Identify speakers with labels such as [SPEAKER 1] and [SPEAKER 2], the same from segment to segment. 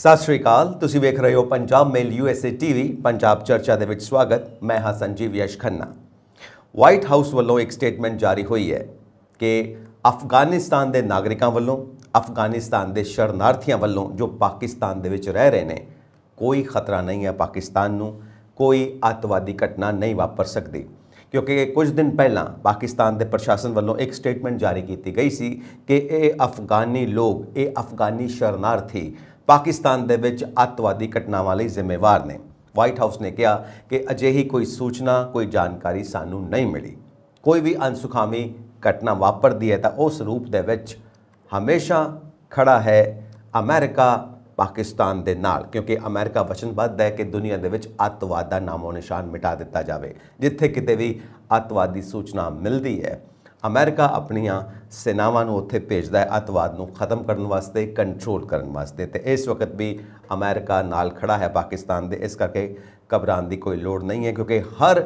[SPEAKER 1] ਸਤਿ ਸ਼੍ਰੀ ਅਕਾਲ। ਤੁਸੀਂ ਵੇਖ ਰਹੇ ਹੋ ਪੰਜਾਬ ਮੇਲ USA TV ਪੰਜਾਬ ਚਰਚਾ ਦੇ ਵਿੱਚ ਸਵਾਗਤ। ਮੈਂ ਹਾਂ ਸੰਜੀਵ ਯਸ਼ ਖੰਨਾ। ਵਾਈਟ ਹਾਊਸ ਵੱਲੋਂ ਇੱਕ ਸਟੇਟਮੈਂਟ ਜਾਰੀ ਹੋਈ ਹੈ ਕਿ ਅਫਗਾਨਿਸਤਾਨ ਦੇ ਨਾਗਰਿਕਾਂ ਵੱਲੋਂ, ਅਫਗਾਨਿਸਤਾਨ ਦੇ ਸ਼ਰਨਾਰਥੀਆਂ ਵੱਲੋਂ ਜੋ ਪਾਕਿਸਤਾਨ ਦੇ ਵਿੱਚ ਰਹਿ ਰਹੇ ਨੇ, ਕੋਈ ਖਤਰਾ ਨਹੀਂ ਹੈ ਪਾਕਿਸਤਾਨ ਨੂੰ, ਕੋਈ ਅੱਤਵਾਦੀ ਘਟਨਾ ਨਹੀਂ ਵਾਪਰ ਸਕਦੀ। ਕਿਉਂਕਿ ਕੁਝ ਦਿਨ ਪਹਿਲਾਂ ਪਾਕਿਸਤਾਨ ਦੇ ਪ੍ਰਸ਼ਾਸਨ ਵੱਲੋਂ ਇੱਕ ਸਟੇਟਮੈਂਟ ਜਾਰੀ ਕੀਤੀ ਗਈ ਸੀ ਕਿ ਇਹ ਅਫਗਾਨੀ ਲੋਕ, ਇਹ ਅਫਗਾਨੀ ਸ਼ਰਨਾਰਥੀ ਪਾਕਿਸਤਾਨ ਦੇ ਵਿੱਚ ਅੱਤਵਾਦੀ ਘਟਨਾਵਾਂ ਲਈ ਜ਼ਿੰਮੇਵਾਰ ਨੇ। ਵਾਈਟ ਹਾਊਸ ਨੇ ਕਿਹਾ ਕਿ ਅਜਿਹੀ ਕੋਈ ਸੂਚਨਾ, ਕੋਈ ਜਾਣਕਾਰੀ ਸਾਨੂੰ ਨਹੀਂ ਮਿਲੀ। ਕੋਈ ਵੀ ਅਣਸੁਖਾਵੀ ਘਟਨਾ ਵਾਪਰਦੀ ਹੈ ਤਾਂ ਉਸ ਰੂਪ ਦੇ ਵਿੱਚ ਹਮੇਸ਼ਾ ਖੜਾ ਹੈ ਅਮਰੀਕਾ ਪਾਕਿਸਤਾਨ ਦੇ ਨਾਲ, ਕਿਉਂਕਿ ਅਮਰੀਕਾ ਵਚਨਬੱਧ ਹੈ ਕਿ ਦੁਨੀਆ ਦੇ ਵਿੱਚ ਅੱਤਵਾਦ ਦਾ ਨਾਮੋ ਨਿਸ਼ਾਨ ਮਿਟਾ ਦਿੱਤਾ ਜਾਵੇ। ਜਿੱਥੇ ਕਿਤੇ ਵੀ ਅੱਤਵਾਦੀ ਸੂਚਨਾ ਮਿਲਦੀ ਹੈ, ਅਮਰੀਕਾ ਆਪਣੀਆਂ ਸੈਨਾਵਾਂ ਨੂੰ ਉੱਥੇ ਭੇਜਦਾ ਹੈ ਅੱਤਵਾਦ ਨੂੰ ਖਤਮ ਕਰਨ ਵਾਸਤੇ, ਕੰਟਰੋਲ ਕਰਨ ਵਾਸਤੇ। ਤੇ ਇਸ ਵਕਤ ਵੀ ਅਮਰੀਕਾ ਨਾਲ ਖੜਾ ਹੈ ਪਾਕਿਸਤਾਨ ਦੇ। ਇਸ ਕਰਕੇ ਘਬਰਾਉਣ ਦੀ ਕੋਈ ਲੋੜ ਨਹੀਂ ਹੈ, ਕਿਉਂਕਿ ਹਰ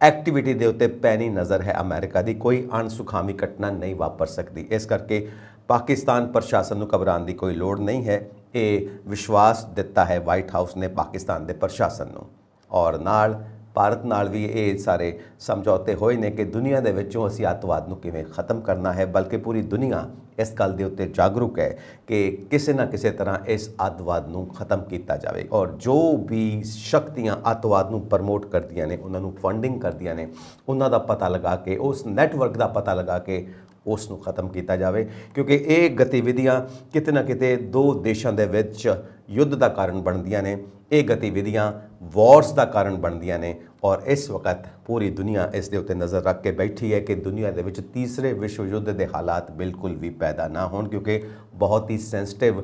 [SPEAKER 1] ਐਕਟੀਵਿਟੀ ਦੇ ਉੱਤੇ ਪੈਣੀ ਨਜ਼ਰ ਹੈ ਅਮਰੀਕਾ ਦੀ। ਕੋਈ ਅਣਸੁਖਾਵੀ ਘਟਨਾ ਨਹੀਂ ਵਾਪਰ ਸਕਦੀ। ਇਸ ਕਰਕੇ ਪਾਕਿਸਤਾਨ ਪ੍ਰਸ਼ਾਸਨ ਨੂੰ ਘਬਰਾਉਣ ਦੀ ਕੋਈ ਲੋੜ ਨਹੀਂ ਹੈ। ਇਹ ਵਿਸ਼ਵਾਸ ਦਿੱਤਾ ਹੈ ਵਾਈਟ ਹਾਊਸ ਨੇ ਪਾਕਿਸਤਾਨ ਦੇ ਪ੍ਰਸ਼ਾਸਨ ਨੂੰ। ਔਰ ਨਾਲ ਭਾਰਤ ਨਾਲ ਵੀ ਇਹ ਸਾਰੇ ਸਮਝੌਤੇ ਹੋਏ ਨੇ ਕਿ ਦੁਨੀਆ ਦੇ ਵਿੱਚੋਂ ਅਸੀਂ ਅੱਤਵਾਦ ਨੂੰ ਕਿਵੇਂ ਖਤਮ ਕਰਨਾ ਹੈ, ਬਲਕਿ ਪੂਰੀ ਦੁਨੀਆ ਇਸ ਗੱਲ ਦੇ ਉੱਤੇ ਜਾਗਰੂਕ ਹੈ ਕਿ ਕਿਸੇ ਨਾ ਕਿਸੇ ਤਰ੍ਹਾਂ ਇਸ ਅੱਤਵਾਦ ਨੂੰ ਖਤਮ ਕੀਤਾ ਜਾਵੇ। ਔਰ ਜੋ ਵੀ ਸ਼ਕਤੀਆਂ ਅੱਤਵਾਦ ਨੂੰ ਪ੍ਰਮੋਟ ਕਰਦੀਆਂ ਨੇ, ਉਹਨਾਂ ਨੂੰ ਫੰਡਿੰਗ ਕਰਦੀਆਂ ਨੇ, ਉਹਨਾਂ ਦਾ ਪਤਾ ਲਗਾ ਕੇ, ਉਸ ਨੈਟਵਰਕ ਦਾ ਪਤਾ ਲਗਾ ਕੇ ਉਸ ਨੂੰ ਖਤਮ ਕੀਤਾ ਜਾਵੇ। ਕਿਉਂਕਿ ਇਹ ਗਤੀਵਿਧੀਆਂ ਕਿਤੇ ਨਾ ਕਿਤੇ ਦੋ ਦੇਸ਼ਾਂ ਦੇ ਵਿੱਚ ਯੁੱਧ ਦਾ ਕਾਰਨ ਬਣਦੀਆਂ ਨੇ, ਇਹ ਗਤੀਵਿਧੀਆਂ ਵਾਰਸ ਦਾ ਕਾਰਨ ਬਣਦੀਆਂ ਨੇ। ਔਰ ਇਸ ਵਕਤ ਪੂਰੀ ਦੁਨੀਆ ਇਸ ਦੇ ਉੱਤੇ ਨਜ਼ਰ ਰੱਖ ਕੇ ਬੈਠੀ ਹੈ ਕਿ ਦੁਨੀਆ ਦੇ ਵਿੱਚ ਤੀਸਰੇ ਵਿਸ਼ਵ ਯੁੱਧ ਦੇ ਹਾਲਾਤ ਬਿਲਕੁਲ ਵੀ ਪੈਦਾ ਨਾ ਹੋਣ, ਕਿਉਂਕਿ ਬਹੁਤ ਹੀ ਸੈਂਸਿਟਿਵ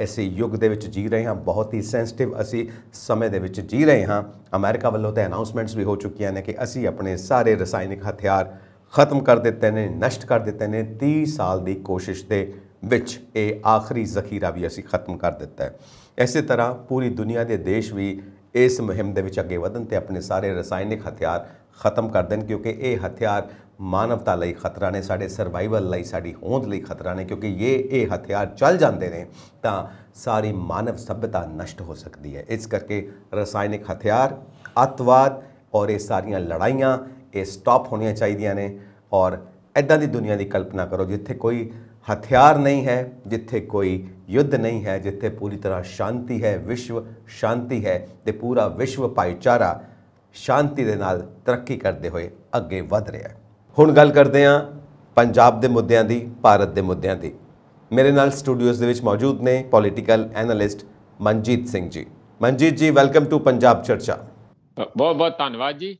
[SPEAKER 1] ਅਸੀਂ ਯੁੱਗ ਦੇ ਵਿੱਚ ਜੀ ਰਹੇ ਹਾਂ, ਬਹੁਤ ਹੀ ਸੈਂਸਿਟਿਵ ਅਸੀਂ ਸਮੇਂ ਦੇ ਵਿੱਚ ਜੀ ਰਹੇ ਹਾਂ। ਅਮਰੀਕਾ ਵੱਲੋਂ ਤਾਂ ਅਨਾਊਂਸਮੈਂਟਸ ਵੀ ਹੋ ਚੁੱਕੀਆਂ ਨੇ ਕਿ ਅਸੀਂ ਆਪਣੇ ਸਾਰੇ ਰਸਾਇਣਿਕ ਹਥਿਆਰ ਖਤਮ ਕਰ ਦਿੱਤੇ ਨੇ, ਨਸ਼ਟ ਕਰ ਦਿੱਤੇ ਨੇ। 30 ਸਾਲ ਦੀ ਕੋਸ਼ਿਸ਼ ਦੇ ਵਿੱਚ ਇਹ ਆਖਰੀ ਜ਼ਖੀਰਾ ਵੀ ਅਸੀਂ ਖਤਮ ਕਰ ਦਿੱਤਾ ਹੈ। ਇਸੇ ਤਰ੍ਹਾਂ ਪੂਰੀ ਦੁਨੀਆ ਦੇ ਦੇਸ਼ ਵੀ ਇਸ ਮੁਹਿੰਮ ਦੇ ਵਿੱਚ ਅੱਗੇ ਵਧਣ ਤੇ ਆਪਣੇ ਸਾਰੇ ਰਸਾਇਣਿਕ ਹਥਿਆਰ ਖਤਮ ਕਰ ਦੇਣ, ਕਿਉਂਕਿ ਇਹ ਹਥਿਆਰ ਮਾਨਵਤਾ ਲਈ ਖਤਰਾ ਨੇ, ਸਾਡੇ ਸਰਵਾਈਵਲ ਲਈ, ਸਾਡੀ ਹੋਂਦ ਲਈ ਖਤਰਾ ਨੇ। ਕਿਉਂਕਿ ਇਹ ਹਥਿਆਰ ਚੱਲ ਜਾਂਦੇ ਨੇ ਤਾਂ ਸਾਰੀ ਮਾਨਵ ਸਭਿਅਤਾ ਨਸ਼ਟ ਹੋ ਸਕਦੀ ਹੈ। ਇਸ ਕਰਕੇ ਰਸਾਇਣਿਕ ਹਥਿਆਰ, ਅੱਤਵਾਦ ਔਰ ਇਹ ਸਾਰੀਆਂ ਲੜਾਈਆਂ ਇਹ ਸਟਾਪ ਹੋਣੀਆਂ ਚਾਹੀਦੀਆਂ ਨੇ। ਔਰ ਇੱਦਾਂ ਦੀ ਦੁਨੀਆ ਦੀ ਕਲਪਨਾ ਕਰੋ ਜਿੱਥੇ ਕੋਈ ਹਥਿਆਰ ਨਹੀਂ ਹੈ, ਜਿੱਥੇ ਕੋਈ ਯੁੱਧ ਨਹੀਂ ਹੈ, ਜਿੱਥੇ ਪੂਰੀ ਤਰ੍ਹਾਂ ਸ਼ਾਂਤੀ ਹੈ, ਵਿਸ਼ਵ ਸ਼ਾਂਤੀ ਹੈ ਤੇ ਪੂਰਾ ਵਿਸ਼ਵ ਭਾਈਚਾਰਾ ਸ਼ਾਂਤੀ ਦੇ ਨਾਲ ਤਰੱਕੀ ਕਰਦੇ ਹੋਏ ਅੱਗੇ ਵਧ ਰਿਹਾ ਹੈ। ਹੁਣ ਗੱਲ ਕਰਦੇ ਹਾਂ ਪੰਜਾਬ ਦੇ ਮੁੱਦਿਆਂ ਦੀ, ਭਾਰਤ ਦੇ ਮੁੱਦਿਆਂ ਦੀ। ਮੇਰੇ ਨਾਲ ਸਟੂਡੀਓਜ਼ ਦੇ ਵਿੱਚ ਮੌਜੂਦ ਨੇ ਪੋਲੀਟੀਕਲ ਐਨਾਲਿਸਟ ਮਨਜੀਤ ਸਿੰਘ ਜੀ। ਮਨਜੀਤ ਜੀ, ਵੈਲਕਮ ਟੂ ਪੰਜਾਬ ਚਰਚਾ।
[SPEAKER 2] ਬਹੁਤ ਬਹੁਤ ਧੰਨਵਾਦ ਜੀ।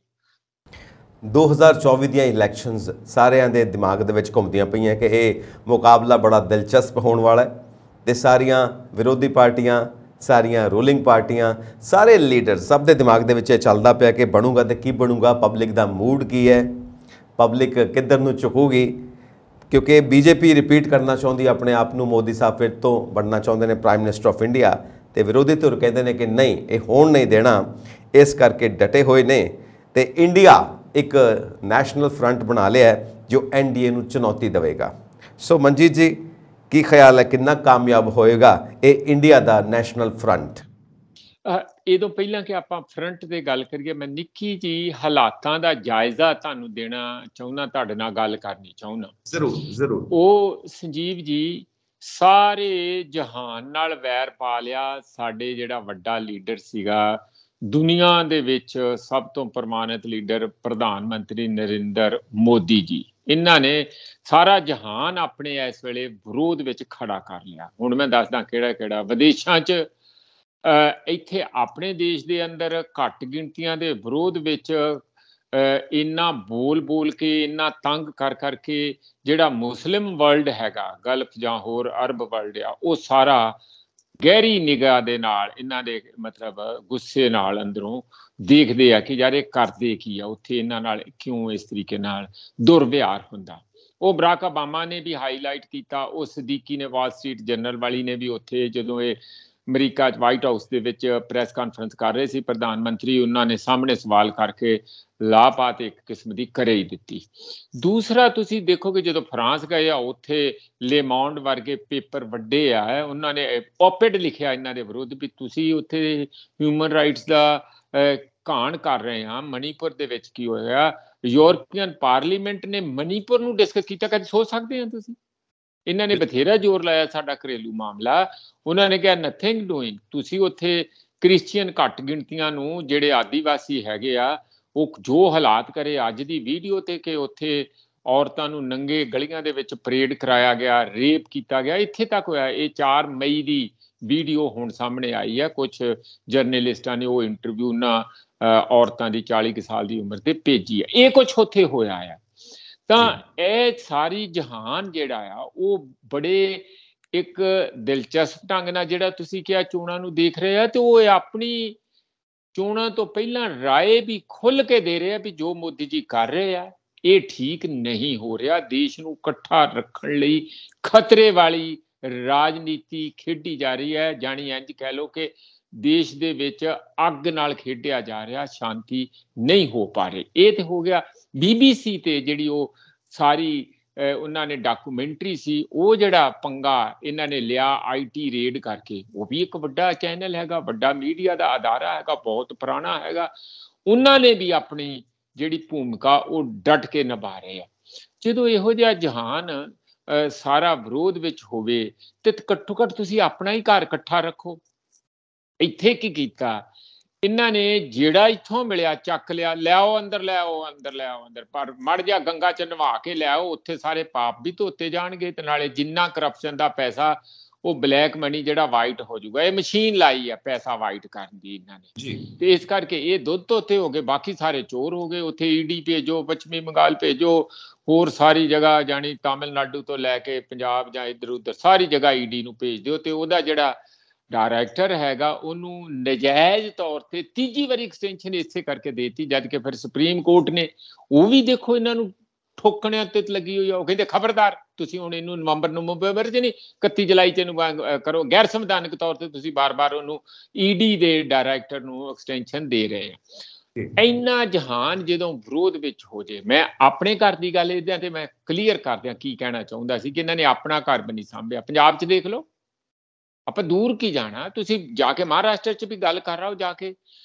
[SPEAKER 1] 2024 ਦੀਆਂ ਇਲੈਕਸ਼ਨਸ ਸਾਰਿਆਂ ਦੇ ਦਿਮਾਗ ਦੇ ਵਿੱਚ ਘੁੰਮਦੀਆਂ ਪਈਆਂ ਕਿ ਇਹ ਮੁਕਾਬਲਾ ਬੜਾ ਦਿਲਚਸਪ ਹੋਣ ਵਾਲਾ ਹੈ ਤੇ ਸਾਰੀਆਂ ਵਿਰੋਧੀ ਪਾਰਟੀਆਂ, ਸਾਰੀਆਂ ਰੂਲਿੰਗ ਪਾਰਟੀਆਂ, ਸਾਰੇ ਲੀਡਰ, ਸਭ ਦੇ ਦਿਮਾਗ ਦੇ ਵਿੱਚ ਇਹ ਚੱਲਦਾ ਪਿਆ ਕਿ ਬਣੂਗਾ ਤੇ ਕੀ ਬਣੂਗਾ, ਪਬਲਿਕ ਦਾ ਮੂਡ ਕੀ ਹੈ, ਪਬਲਿਕ ਕਿੱਧਰ ਨੂੰ ਝੁਕੂਗੀ। ਕਿਉਂਕਿ BJP ਰਿਪੀਟ ਕਰਨਾ ਚਾਹੁੰਦੀ ਆਪਣੇ ਆਪ ਨੂੰ, ਮੋਦੀ ਸਾਹਿਬ ਫਿਰ ਤੋਂ ਬਣਨਾ ਚਾਹੁੰਦੇ ਨੇ ਪ੍ਰਾਈਮ ਮਿਨਿਸਟਰ ਆਫ ਇੰਡੀਆ, ਤੇ ਵਿਰੋਧੀ ਧਿਰ ਕਹਿੰਦੇ ਨੇ ਕਿ ਨਹੀਂ, ਇਹ ਹੋਣ ਨਹੀਂ ਦੇਣਾ। ਇਸ ਕਰਕੇ ਡਟੇ ਹੋਏ ਨੇ ਤੇ ਇੰਡੀਆ ਇੱਕ ਨੈਸ਼ਨਲ ਫਰੰਟ ਬਣਾ ਲਿਆ ਜੋ NDA ਨੂੰ ਚੁਣੌਤੀ ਦੇਵੇਗਾ। ਸੋ ਮਨਜੀਤ ਜੀ, ਕੀ ਖਿਆਲ ਹੈ, ਕਿੰਨਾ ਕਾਮਯਾਬ ਹੋਏਗਾ ਇਹ ਇੰਡੀਆ ਦਾ ਨੈਸ਼ਨਲ ਫਰੰਟ?
[SPEAKER 2] ਇਹ ਤੋਂ ਪਹਿਲਾਂ ਕਿ ਆਪਾਂ ਫਰੰਟ ਤੇ ਗੱਲ ਕਰੀਏ, ਮੈਂ ਨਿੱਕੀ ਜੀ ਹਾਲਾਤਾਂ ਦਾ ਜਾਇਜ਼ਾ ਤੁਹਾਨੂੰ ਦੇਣਾ ਚਾਹੁੰਦਾ, ਤੁਹਾਡੇ ਨਾਲ ਗੱਲ ਕਰਨੀ ਚਾਹੁੰਦਾ।
[SPEAKER 1] ਜ਼ਰੂਰ।
[SPEAKER 2] ਉਹ ਸੰਜੀਵ ਜੀ, ਸਾਰੇ ਜਹਾਨ ਨਾਲ ਵੈਰ ਪਾ ਲਿਆ ਸਾਡੇ ਜਿਹੜਾ ਵੱਡਾ ਲੀਡਰ ਸੀਗਾ ਦੁਨੀਆ ਦੇ ਵਿੱਚ, ਸਭ ਤੋਂ ਪ੍ਰਮਾਣਿਤ ਲੀਡਰ ਪ੍ਰਧਾਨ ਮੰਤਰੀ ਨਰਿੰਦਰ ਮੋਦੀ ਜੀ। ਇਹਨਾਂ ਨੇ ਸਾਰਾ ਜਹਾਨ ਆਪਣੇ ਇਸ ਵੇਲੇ ਵਿਰੋਧ ਵਿੱਚ ਖੜਾ ਕਰ ਲਿਆ। ਹੁਣ ਮੈਂ ਦੱਸਦਾ ਕਿਹੜਾ ਕਿਹੜਾ। ਵਿਦੇਸ਼ਾਂ 'ਚ, ਇੱਥੇ ਆਪਣੇ ਦੇਸ਼ ਦੇ ਅੰਦਰ ਘੱਟ ਗਿਣਤੀਆਂ ਦੇ ਵਿਰੋਧ ਵਿੱਚ ਇੰਨਾ ਬੋਲ ਕੇ, ਇੰਨਾ ਤੰਗ ਕਰ ਕਰਕੇ ਜਿਹੜਾ ਮੁਸਲਿਮ ਵਰਲਡ ਹੈਗਾ, ਗਲਫ ਜਾਂ ਹੋਰ ਅਰਬ ਵਰਲਡ ਆ, ਉਹ ਸਾਰਾ ਗਹਿਰੀ ਨਿਗਾਹ ਦੇ ਨਾਲ, ਇਹਨਾਂ ਦੇ ਮਤਲਬ ਗੁੱਸੇ ਨਾਲ ਅੰਦਰੋਂ ਦੇਖਦੇ ਆ ਕਿ ਯਾਰ ਇਹ ਕਰਦੇ ਕੀ ਆ ਉੱਥੇ, ਇਹਨਾਂ ਨਾਲ ਕਿਉਂ ਇਸ ਤਰੀਕੇ ਨਾਲ ਦੁਰਵਿਹਾਰ ਹੁੰਦਾ। ਉਹ ਬਰਾਕ ਓਬਾਮਾ ਨੇ ਵੀ ਹਾਈਲਾਈਟ ਕੀਤਾ, ਉਹ ਸਦੀਕੀ ਨੇ, ਵਾਲ ਸਟਰੀਟ ਜਰਨਲ ਵਾਲੀ ਨੇ ਵੀ ਉੱਥੇ ਜਦੋਂ ਇਹ ਅਮਰੀਕਾ 'ਚ ਵਾਈਟ ਹਾਊਸ ਦੇ ਵਿੱਚ ਪ੍ਰੈਸ ਕਾਨਫਰੰਸ ਕਰ ਰਹੇ ਸੀ ਪ੍ਰਧਾਨ ਮੰਤਰੀ, ਉਹਨਾਂ ਨੇ ਸਾਹਮਣੇ ਸਵਾਲ ਕਰਕੇ ਲਾ ਪਾ ਤੇ ਇੱਕ ਕਿਸਮ ਦੀ ਕਰੇ ਹੀ ਦਿੱਤੀ। ਦੂਸਰਾ ਤੁਸੀਂ ਦੇਖੋ ਕਿ ਜਦੋਂ ਫਰਾਂਸ ਗਏ ਆ ਉੱਥੇ ਲੇਮੌਂਡ ਵਰਗੇ ਪੇਪਰ ਵੱਡੇ ਆ, ਉਹਨਾਂ ਨੇ ਪੋਪਿਡ ਲਿਖਿਆ ਇਹਨਾਂ ਦੇ ਵਿਰੁੱਧ ਵੀ ਤੁਸੀਂ ਉੱਥੇ ਹਿਊਮਨ ਰਾਈਟਸ ਦਾ ਘਾਣ ਕਰ ਰਹੇ ਆ। ਮਣੀਪੁਰ ਦੇ ਵਿੱਚ ਕੀ ਹੋਇਆ, ਯੂਰਪੀਅਨ ਪਾਰਲੀਮੈਂਟ ਨੇ ਮਣੀਪੁਰ ਨੂੰ ਡਿਸਕਸ ਕੀਤਾ, ਕਦੇ ਸੋਚ ਸਕਦੇ ਆ ਤੁਸੀਂ? ਇਹਨਾਂ ਨੇ ਬਥੇਰਾ ਜ਼ੋਰ ਲਾਇਆ ਸਾਡਾ ਘਰੇਲੂ ਮਾਮਲਾ, ਉਹਨਾਂ ਨੇ ਕਿਹਾ ਨਥਿੰਗ ਡੂਇੰਗ। ਤੁਸੀਂ ਉੱਥੇ ਕ੍ਰਿਸਚੀਅਨ ਘੱਟ ਗਿਣਤੀਆਂ ਨੂੰ ਜਿਹੜੇ ਆਦੀਵਾਸੀ ਹੈਗੇ ਆ, ਉਹ ਜੋ ਹਾਲਾਤ ਕਰੇ ਅੱਜ ਦੀ ਵੀਡੀਓ ਤੇ ਕਿ ਉੱਥੇ ਔਰਤਾਂ ਨੂੰ ਨੰਗੇ ਗਲੀਆਂ ਦੇ ਵਿੱਚ ਪਰੇਡ ਕਰਾਇਆ ਗਿਆ, ਰੇਪ ਕੀਤਾ ਗਿਆ, ਇੱਥੇ ਤੱਕ ਹੋਇਆ। ਇਹ 4 ਮਈ ਦੀ ਵੀਡੀਓ ਹੁਣ ਸਾਹਮਣੇ ਆਈ ਹੈ, ਕੁਝ ਜਰਨਲਿਸਟਾਂ ਨੇ ਉਹ ਇੰਟਰਵਿਊ ਨਾ ਔਰਤਾਂ ਦੀ 40 ਸਾਲ ਦੀ ਉਮਰ ਤੇ ਭੇਜੀ ਹੈ। ਇਹ ਕੁਝ ਉੱਥੇ ਹੋਇਆ ਆ। ਤਾਂ ਇਹ ਸਾਰੀ ਜਹਾਨ ਜਿਹੜਾ ਆ ਉਹ ਬੜੇ ਇੱਕ ਦਿਲਚਸਪ ਢੰਗ ਨਾਲ ਜਿਹੜਾ ਤੁਸੀਂ ਕਿਹਾ ਚੋਣਾਂ ਨੂੰ ਦੇਖ ਰਹੇ ਆ, ਤੇ ਉਹ ਆਪਣੀ ਚੋਣਾਂ ਤੋਂ ਪਹਿਲਾਂ ਰਾਏ ਵੀ ਖੁੱਲ ਕੇ ਦੇ ਰਹੇ ਆ ਵੀ ਜੋ ਮੋਦੀ ਜੀ ਕਰ ਰਹੇ ਆ ਇਹ ਠੀਕ ਨਹੀਂ ਹੋ ਰਿਹਾ। ਦੇਸ਼ ਨੂੰ ਇਕੱਠਾ ਰੱਖਣ ਲਈ ਖਤਰੇ ਵਾਲੀ ਰਾਜਨੀਤੀ ਖੇਡੀ ਜਾ ਰਹੀ ਹੈ, ਜਾਣੀ ਇੰਝ ਕਹਿ ਲਓ ਕਿ ਦੇਸ਼ ਦੇ ਵਿੱਚ ਅੱਗ ਨਾਲ ਖੇਡਿਆ ਜਾ ਰਿਹਾ, ਸ਼ਾਂਤੀ ਨਹੀਂ ਹੋ ਪਾ ਰਹੀ। ਇਹ ਤੇ ਹੋ ਗਿਆ। BBC ਤੇ ਜਿਹੜੀ ਉਹ ਸਾਰੀ ਉਹਨਾਂ ਨੇ ਡਾਕੂਮੈਂਟਰੀ ਸੀ, ਉਹ ਜਿਹੜਾ ਪੰਗਾ ਇਹਨਾਂ ਨੇ ਲਿਆ IT ਰੇਡ ਕਰਕੇ, ਉਹ ਵੀ ਇੱਕ ਵੱਡਾ ਚੈਨਲ ਹੈਗਾ, ਵੱਡਾ ਮੀਡੀਆ ਦਾ ਅਦਾਰਾ ਹੈਗਾ, ਬਹੁਤ ਪੁਰਾਣਾ ਹੈਗਾ। ਉਹਨਾਂ ਨੇ ਵੀ ਆਪਣੀ ਜਿਹੜੀ ਭੂਮਿਕਾ ਉਹ ਡਟ ਕੇ ਨਿਭਾ ਰਹੇ ਆ। ਜਦੋਂ ਇਹੋ ਜਿਹਾ ਜਹਾਨ ਸਾਰਾ ਵਿਰੋਧ ਵਿੱਚ ਹੋਵੇ ਤੇ ਘੱਟੋ ਘੱਟ ਤੁਸੀਂ ਆਪਣਾ ਹੀ ਘਰ ਇਕੱਠਾ ਰੱਖੋ। ਇੱਥੇ ਕੀ ਕੀਤਾ ਇਹਨਾਂ ਨੇ, ਜਿਹੜਾ ਇੱਥੋਂ ਮਿਲਿਆ ਚੱਕ ਲਿਆ, ਲਿਆਓ ਅੰਦਰ, ਲਿਆਓ ਅੰਦਰ, ਲਿਆਓ ਅੰਦਰ, ਪਰ ਮੜ ਜਾ ਗੰਗਾ ਚ ਨਵਾ ਕੇ ਲਿਆਓ, ਉੱਥੇ ਸਾਰੇ ਪਾਪ ਵੀ ਧੋਤੇ ਜਾਣਗੇ ਤੇ ਨਾਲੇ ਜਿੰਨਾ ਕਰਪਸ਼ਨ ਦਾ ਪੈਸਾ ਉਹ ਬਲੈਕ ਮਨੀ ਜਿਹੜਾ ਵਾਈਟ ਹੋ ਜਾਊਗਾ। ਇਹ ਮਸ਼ੀਨ ਲਾਈ ਆ ਪੈਸਾ ਵਾਈਟ ਕਰਨ ਦੀ ਇਹਨਾਂ ਨੇ, ਤੇ ਇਸ ਕਰਕੇ ਇਹ ਦੁੱਧ ਧੋਤੇ ਹੋ ਗਏ, ਬਾਕੀ ਸਾਰੇ ਚੋਰ ਹੋ ਗਏ। ਉੱਥੇ ED ਭੇਜੋ, ਪੱਛਮੀ ਬੰਗਾਲ ਭੇਜੋ, ਹੋਰ ਸਾਰੀ ਜਗ੍ਹਾ ਜਾਣੀ ਤਾਮਿਲਨਾਡੂ ਤੋਂ ਲੈ ਕੇ ਪੰਜਾਬ ਜਾਂ ਇੱਧਰ ਉੱਧਰ ਸਾਰੀ ਜਗ੍ਹਾ ED ਨੂੰ ਭੇਜ ਦਿਓ, ਤੇ ਉਹਦਾ ਜਿਹੜਾ ਡਾਇਰੈਕਟਰ ਹੈਗਾ ਉਹਨੂੰ ਨਜਾਇਜ਼ ਤੌਰ ਤੇ ਤੀਜੀ ਵਾਰੀ ਐਕਸਟੈਂਸ਼ਨ ਇਸੇ ਕਰਕੇ ਦੇਤੀ, ਜਦ ਕਿ ਫਿਰ ਸੁਪਰੀਮ ਕੋਰਟ ਨੇ ਉਹ ਵੀ ਦੇਖੋ ਇਹਨਾਂ ਨੂੰ ਠੋਕਣਿਆਂ ਤੇ ਲੱਗੀ ਹੋਈ ਆ। ਉਹ ਕਹਿੰਦੇ ਖਬਰਦਾਰ ਤੁਸੀਂ ਹੁਣ ਇਹਨੂੰ ਨਵੰਬਰ ਚ ਨਹੀਂ 31 ਜੁਲਾਈ ਚ ਇਹਨੂੰ ਕਰੋ। ਗੈਰ ਸੰਵਿਧਾਨਕ ਤੌਰ ਤੇ ਤੁਸੀਂ ਬਾਰ-ਬਾਰ ਉਹਨੂੰ ED ਦੇ ਡਾਇਰੈਕਟਰ ਨੂੰ ਐਕਸਟੈਂਸ਼ਨ ਦੇ ਰਹੇ ਆ। ਇੰਨਾ ਜਹਾਨ ਜਦੋਂ ਵਿਰੋਧ ਵਿੱਚ ਹੋ ਜੇ, ਮੈਂ ਆਪਣੇ ਘਰ ਦੀ ਗੱਲ ਇਹਦਿਆਂ ਤੇ ਮੈਂ ਕਲੀਅਰ ਕਰਦਿਆਂ ਕੀ ਕਹਿਣਾ ਚਾਹੁੰਦਾ ਸੀ ਕਿ ਇਹਨਾਂ ਨੇ ਆਪਣਾ ਘਰ ਵੀ ਨਹੀਂ ਸਾਂਭਿਆ। ਪੰਜਾਬ 'ਚ ਦੇਖ ਲਓ, ਆਪਾਂ ਦੂਰ ਕੀ ਜਾਣਾ, ਤੁਸੀਂ ਜਾ ਕੇ ਮਹਾਰਾਸ਼ਟਰ 'ਚ ਵੀ ਗੱਲ ਕਰ ਰਹੇ ਹੋ ਜਾ ਕੇ,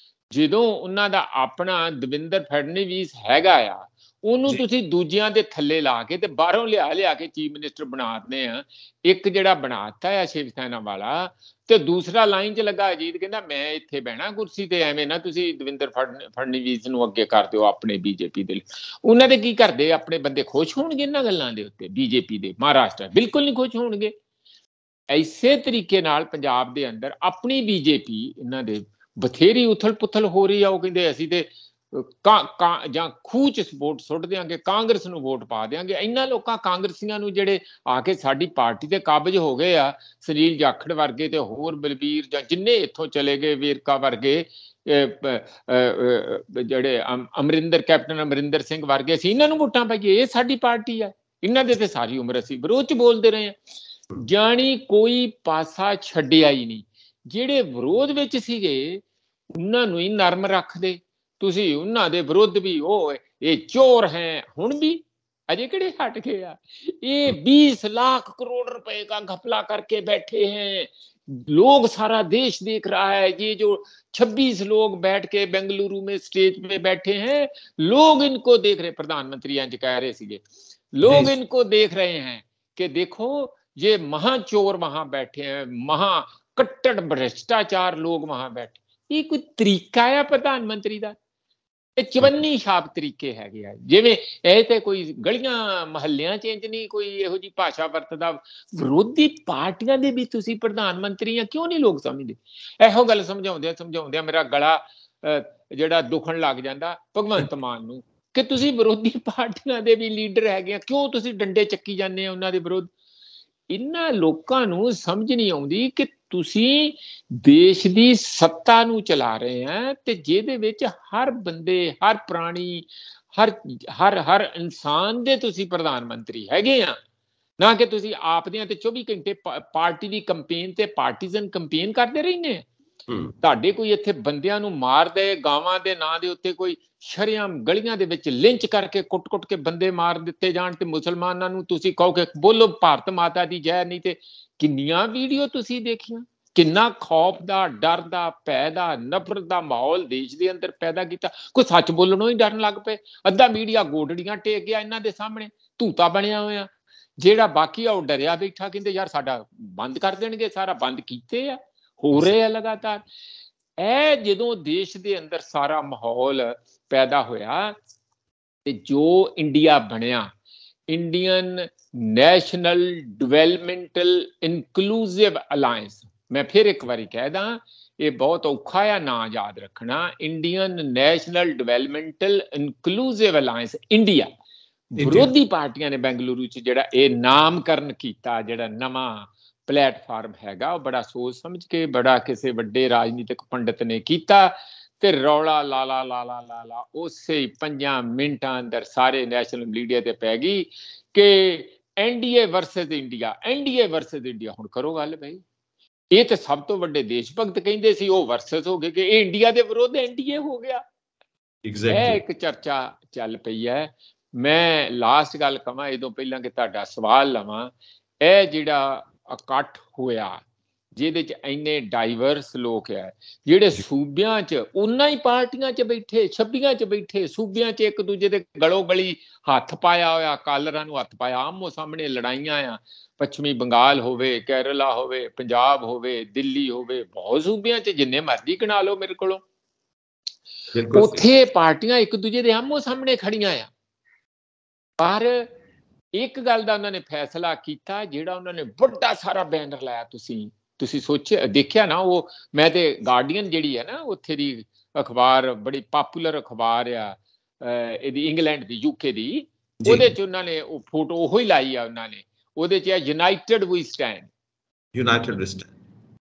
[SPEAKER 2] ਜਦੋਂ ਉਹਨਾਂ ਦਾ ਆਪਣਾ ਦਵਿੰਦਰ ਫੜਨਵੀਸ ਹੈਗਾ ਆ, ਉਹਨੂੰ ਤੁਸੀਂ ਦੂਜਿਆਂ ਦੇ ਥੱਲੇ ਲਾ ਕੇ ਤੇ ਬਾਹਰੋਂ ਲਿਆ ਕੇ ਚੀਫ ਮਿਨਿਸਟਰ ਬਣਾ ਦਿੰਦੇ ਆ। ਇੱਕ ਜਿਹੜਾ ਬਣਾਤਾ ਆ ਸ਼ਿਵ ਸੈਨਾ ਵਾਲਾ, ਤੇ ਦੂਸਰਾ ਲਾਈਨ 'ਚ ਲੱਗਾ ਅਜੀਤ ਕਹਿੰਦਾ ਮੈਂ ਇੱਥੇ ਬਹਿਣਾ ਕੁਰਸੀ ਤੇ, ਐਵੇਂ ਨਾ ਤੁਸੀਂ ਦਵਿੰਦਰ ਫੜਨਵੀਸ ਨੂੰ ਅੱਗੇ ਕਰ ਦਿਓ ਆਪਣੇ BJP ਦੇ ਲਈ। ਉਹਨਾਂ ਦੇ ਕੀ ਕਰਦੇ, ਆਪਣੇ ਬੰਦੇ ਖੁਸ਼ ਹੋਣਗੇ ਇਹਨਾਂ ਗੱਲਾਂ ਦੇ ਉੱਤੇ? BJP ਦੇ ਮਹਾਰਾਸ਼ਟਰ ਬਿਲਕੁਲ ਨਹੀਂ ਖੁਸ਼ ਹੋਣਗੇ। ਇਸੇ ਤਰੀਕੇ ਨਾਲ ਪੰਜਾਬ ਦੇ ਅੰਦਰ ਆਪਣੀ BJP ਇਹਨਾਂ ਦੇ ਬਥੇਰੀ ਉਥਲ ਪੁਥਲ ਹੋ ਰਹੀ ਆ। ਉਹ ਕਹਿੰਦੇ ਅਸੀਂ ਤੇ ਜਾਂ ਖੂਹ 'ਚ ਵੋਟ ਸੁੱਟ ਦਿਆਂਗੇ, ਕਾਂਗਰਸ ਨੂੰ ਵੋਟ ਪਾ ਦਿਆਂਗੇ। ਇਹਨਾਂ ਲੋਕਾਂ ਕਾਂਗਰਸੀਆਂ ਨੂੰ ਜਿਹੜੇ ਆ ਕੇ ਸਾਡੀ ਪਾਰਟੀ ਤੇ ਕਾਬਜ ਹੋ ਗਏ ਆ, ਸੁਨੀਲ ਜਾਖੜ ਵਰਗੇ ਤੇ ਹੋਰ ਬਲਬੀਰ ਜਾਂ ਜਿੰਨੇ ਇੱਥੋਂ ਚਲੇ ਗਏ, ਵੇਰਕਾ ਵਰਗੇ, ਜਿਹੜੇ ਕੈਪਟਨ ਅਮਰਿੰਦਰ ਸਿੰਘ ਵਰਗੇ, ਅਸੀਂ ਇਹਨਾਂ ਨੂੰ ਵੋਟਾਂ ਪਾਈਏ, ਇਹ ਸਾਡੀ ਪਾਰਟੀ ਆ। ਇਹਨਾਂ ਦੇ ਤੇ ਸਾਰੀ ਉਮਰ ਅਸੀਂ ਵਿਰੋਧ 'ਚ ਬੋਲਦੇ ਰਹੇ ਆ, ਜਾਣੀ ਕੋਈ ਪਾਸਾ ਛੱਡਿਆ ਹੀ ਨਹੀਂ। ਜਿਹੜੇ ਵਿਰੋਧ ਵਿੱਚ ਸੀਗੇ ਉਹਨਾਂ ਨੂੰ ਹੀ ਨਰਮ ਰੱਖਦੇ ਤੁਸੀਂ, ਉਹਨਾਂ ਦੇ ਵਿਰੁੱਧ ਵੀ ਉਹ ਇਹ ਚੋਰ ਹੈ, ਹੁਣ ਵੀ ਅਜੇ ਕਿਹੜੇ ਹਟ ਗਏ ਆ। ਇਹ 20 लाख करोड़ रुपए का घपला करके बैठे हैं, लोग सारा देश देख रहा है। ये जो 26 लोग बैठ के बेंगलुरु में स्टेज पे बैठे हैं, लोग इनको देख रहे, प्रधानमंत्री इंज कह रहे सीगे, लोग इनको देख रहे हैं कि देखो ये महाचोर वहां बैठे हैं, महा कट्टर भ्रष्टाचार लोग वहां बैठे। ये कोई तरीका है प्रधानमंत्री का? ਇਹ ਚਵੰਨੀ ਛਾਪ ਤਰੀਕੇ ਹੈਗੇ ਆ, ਜਿਵੇਂ ਇਹ ਤੇ ਕੋਈ ਗਲੀਆਂ ਮਹੱਲਿਆਂ 'ਚ ਇੰਜ ਨਹੀਂ ਕੋਈ ਇਹੋ ਜਿਹੀ ਭਾਸ਼ਾ ਵਰਤਦਾ। ਵਿਰੋਧੀ ਪਾਰਟੀਆਂ ਦੇ ਵੀ ਤੁਸੀਂ ਪ੍ਰਧਾਨ ਮੰਤਰੀ ਆ, ਕਿਉਂ ਨਹੀਂ ਲੋਕ ਸਮਝਦੇ? ਇਹੋ ਗੱਲ ਸਮਝਾਉਂਦਿਆਂ ਮੇਰਾ ਗਲਾ ਜਿਹੜਾ ਦੁਖਣ ਲੱਗ ਜਾਂਦਾ ਭਗਵੰਤ ਮਾਨ ਨੂੰ, ਕਿ ਤੁਸੀਂ ਵਿਰੋਧੀ ਪਾਰਟੀਆਂ ਦੇ ਵੀ ਲੀਡਰ ਹੈਗੇ ਆ, ਕਿਉਂ ਤੁਸੀਂ ਡੰਡੇ ਚੱਕੀ ਜਾਂਦੇ ਆ ਉਹਨਾਂ ਦੇ ਵਿਰੁੱਧ? ਇਹਨਾਂ ਲੋਕਾਂ ਨੂੰ ਸਮਝ ਨਹੀਂ ਆਉਂਦੀ ਕਿ ਤੁਸੀਂ ਦੇਸ਼ ਦੀ ਸੱਤਾ ਨੂੰ ਚਲਾ ਰਹੇ ਆ, ਤੇ ਜਿਹਦੇ ਵਿੱਚ ਹਰ ਬੰਦੇ, ਹਰ ਪ੍ਰਾਣੀ, ਹਰ ਇਨਸਾਨ ਦੇ ਤੁਸੀਂ ਪ੍ਰਧਾਨ ਮੰਤਰੀ ਹੈਗੇ ਆ। ਨਾ ਕਿ ਤੁਸੀਂ ਆਪ ਦੀਆਂ ਤੇ 24 ਘੰਟੇ ਪਾਰਟੀ ਦੀ ਕੰਪੇਨ ਤੇ ਪਾਰਟੀਜ਼ਨ ਕੰਪੇਨ ਕਰਦੇ ਰਹਿੰਦੇ ਆ। ਤੁਹਾਡੇ ਕੋਈ ਇੱਥੇ ਬੰਦਿਆਂ ਨੂੰ ਮਾਰਦੇ, ਗਾਵਾਂ ਦੇ ਨਾਂ ਦੇ ਉੱਤੇ ਕੋਈ ਸ਼ਰੇਆਮ ਗਲੀਆਂ ਦੇ ਵਿੱਚ ਲਿੰਚ ਕਰਕੇ ਕੁੱਟ-ਕੁੱਟ ਕੇ ਬੰਦੇ ਮਾਰ ਦਿੱਤੇ ਜਾਣ, ਤੇ ਮੁਸਲਮਾਨਾਂ ਨੂੰ ਤੁਸੀਂ ਕਹੋ ਕਿ ਬੋਲੋ ਭਾਰਤ ਮਾਤਾ ਦੀ ਜੈ। ਨਹੀਂ ਤੇ ਕਿੰਨੀਆਂ ਵੀਡੀਓ ਤੁਸੀਂ ਦੇਖੀਆਂ, ਕਿੰਨਾ ਖੌਫ ਦਾ, ਡਰ ਦਾ, ਭੈ ਦਾ, ਨਫ਼ਰਤ ਦਾ ਮਾਹੌਲ ਦੇਸ਼ ਦੇ ਅੰਦਰ ਪੈਦਾ ਕੀਤਾ। ਕੋਈ ਸੱਚ ਬੋਲਣੋਂ ਹੀ ਡਰਨ ਲੱਗ ਪਏ। ਅੱਧਾ ਮੀਡੀਆ ਗੋਡੜੀਆਂ ਟੇਕ ਗਿਆ ਇਹਨਾਂ ਦੇ ਸਾਹਮਣੇ, ਧੂਤਾ ਬਣਿਆ ਹੋਇਆ। ਜਿਹੜਾ ਬਾਕੀ ਆ ਉਹ ਡਰਿਆ ਬੈਠਾ, ਕਹਿੰਦੇ ਯਾਰ ਸਾਡਾ ਬੰਦ ਕਰ ਦੇਣਗੇ, ਸਾਰਾ ਬੰਦ ਕੀਤੇ ਆ, ਹੋ ਰਹੇ ਆ ਲਗਾਤਾਰ। ਇਹ ਜਦੋਂ ਦੇਸ਼ ਦੇ ਅੰਦਰ ਸਾਰਾ ਮਾਹੌਲ ਪੈਦਾ ਹੋਇਆ ਤੇ ਜੋ ਇੰਡੀਆ ਬਣਿਆ, Indian national developmental inclusive alliance, ਮੈਂ ਫਿਰ ਇੱਕ ਵਾਰੀ ਕਹਿ ਦਾਂ, ਇਹ ਬਹੁਤ ਔਖਾ ਆ ਨਾਂ ਯਾਦ ਰੱਖਣਾ, Indian national developmental inclusive alliance India. ਵਿਰੋਧੀ ਪਾਰਟੀਆਂ ਨੇ ਬੈਂਗਲੁਰੂ 'ਚ ਜਿਹੜਾ ਇਹ ਨਾਮਕਰਨ ਕੀਤਾ, ਜਿਹੜਾ ਨਵਾਂ ਪਲੇਟਫਾਰਮ ਹੈਗਾ, ਉਹ ਬੜਾ ਸੋਚ ਸਮਝ ਕੇ, ਬੜਾ ਕਿਸੇ ਵੱਡੇ ਰਾਜਨੀਤਿਕ ਪੰਡਿਤ ਨੇ ਕੀਤਾ ਤੇ ਰੌਲਾ ਲਾ ਉਸੇ 5 ਮਿੰਟਾਂ ਅੰਦਰ ਸਾਰੇ ਨੈਸ਼ਨਲ ਮੀਡੀਆ ਤੇ ਪੈ ਗਈ ਕਿ NDA versus India, NDA versus India. ਹੁਣ ਕਰੋ ਗੱਲ ਬਈ, ਇਹ ਤੇ ਸਭ ਤੋਂ ਵੱਡੇ ਦੇਸ਼ ਭਗਤ ਕਹਿੰਦੇ ਸੀ, ਉਹ ਵਰਸਸ ਹੋ ਗਏ ਕਿ ਇਹ ਇੰਡੀਆ ਦੇ ਵਿਰੁੱਧ ਐਨਡੀਏ ਹੋ ਗਿਆ। ਇਹ ਇੱਕ ਚਰਚਾ ਚੱਲ ਪਈ ਹੈ। ਮੈਂ ਲਾਸਟ ਗੱਲ ਕਵਾਂ ਇਹਦੋਂ ਪਹਿਲਾਂ ਕਿ ਤੁਹਾਡਾ ਸਵਾਲ ਲਵਾਂ, ਇਹ ਜਿਹੜਾ ਇਕੱਠ ਹੋਇਆ ਜਿਹਦੇ 'ਚ ਇੰਨੇ ਡਾਈਵਰਸ ਲੋਕ ਆ, ਜਿਹੜੇ ਸੂਬਿਆਂ 'ਚ ਉਹਨਾਂ ਹੀ ਪਾਰਟੀਆਂ 'ਚ ਬੈਠੇ, 26 'ਚ ਬੈਠੇ, ਸੂਬਿਆਂ 'ਚ ਇੱਕ ਦੂਜੇ ਦੇ ਗਲੋ ਗਲੀ ਹੱਥ ਪਾਇਆ ਹੋਇਆ, ਕਾਲਰਾਂ ਨੂੰ ਹੱਥ ਪਾਇਆ, ਆਮੋ ਸਾਹਮਣੇ ਲੜਾਈਆਂ ਆ। ਪੱਛਮੀ ਬੰਗਾਲ ਹੋਵੇ, ਕੇਰਲਾ ਹੋਵੇ, ਪੰਜਾਬ ਹੋਵੇ, ਦਿੱਲੀ ਹੋਵੇ, ਬਹੁਤ ਸੂਬਿਆਂ 'ਚ, ਜਿੰਨੇ ਮਰਜ਼ੀ ਗਿਣਾ ਲਓ ਮੇਰੇ ਕੋਲੋਂ, ਉੱਥੇ ਪਾਰਟੀਆਂ ਇੱਕ ਦੂਜੇ ਦੇ ਆਮੋ ਸਾਹਮਣੇ ਖੜੀਆਂ ਆ। ਪਰ ਇੱਕ ਗੱਲ ਦਾ ਉਹਨਾਂ ਨੇ ਫੈਸਲਾ ਕੀਤਾ, ਜਿਹੜਾ ਉਹਨਾਂ ਨੇ ਵੱਡਾ ਸਾਰਾ ਬੈਨਰ ਲਾਇਆ। ਤੁਸੀਂ ਸੋਚਿਆ, ਦੇਖਿਆ ਨਾ ਉਹ? ਮੈਂ ਤੇ ਗਾਰਡੀਅਨ ਜਿਹੜੀ ਹੈ ਨਾ ਉੱਥੇ ਦੀ ਅਖਬਾਰ, ਬੜੀ ਪਾਪੂਲਰ ਅਖਬਾਰ ਆ ਇਹਦੀ, ਇੰਗਲੈਂਡ ਦੀ, ਯੂਕੇ ਦੀ, ਉਹਦੇ 'ਚ ਉਹਨਾਂ ਨੇ ਉਹ ਫੋਟੋ ਉਹੀ ਹੀ ਲਾਈ ਆ ਉਹਨਾਂ ਨੇ। ਉਹਦੇ 'ਚ ਯੂਨਾਈਟਿਡ ਵੀ ਸਟੈਂਡ, ਯੂਨਾਈਟਿਡ ਵੀ ਸਟੈਂਡ,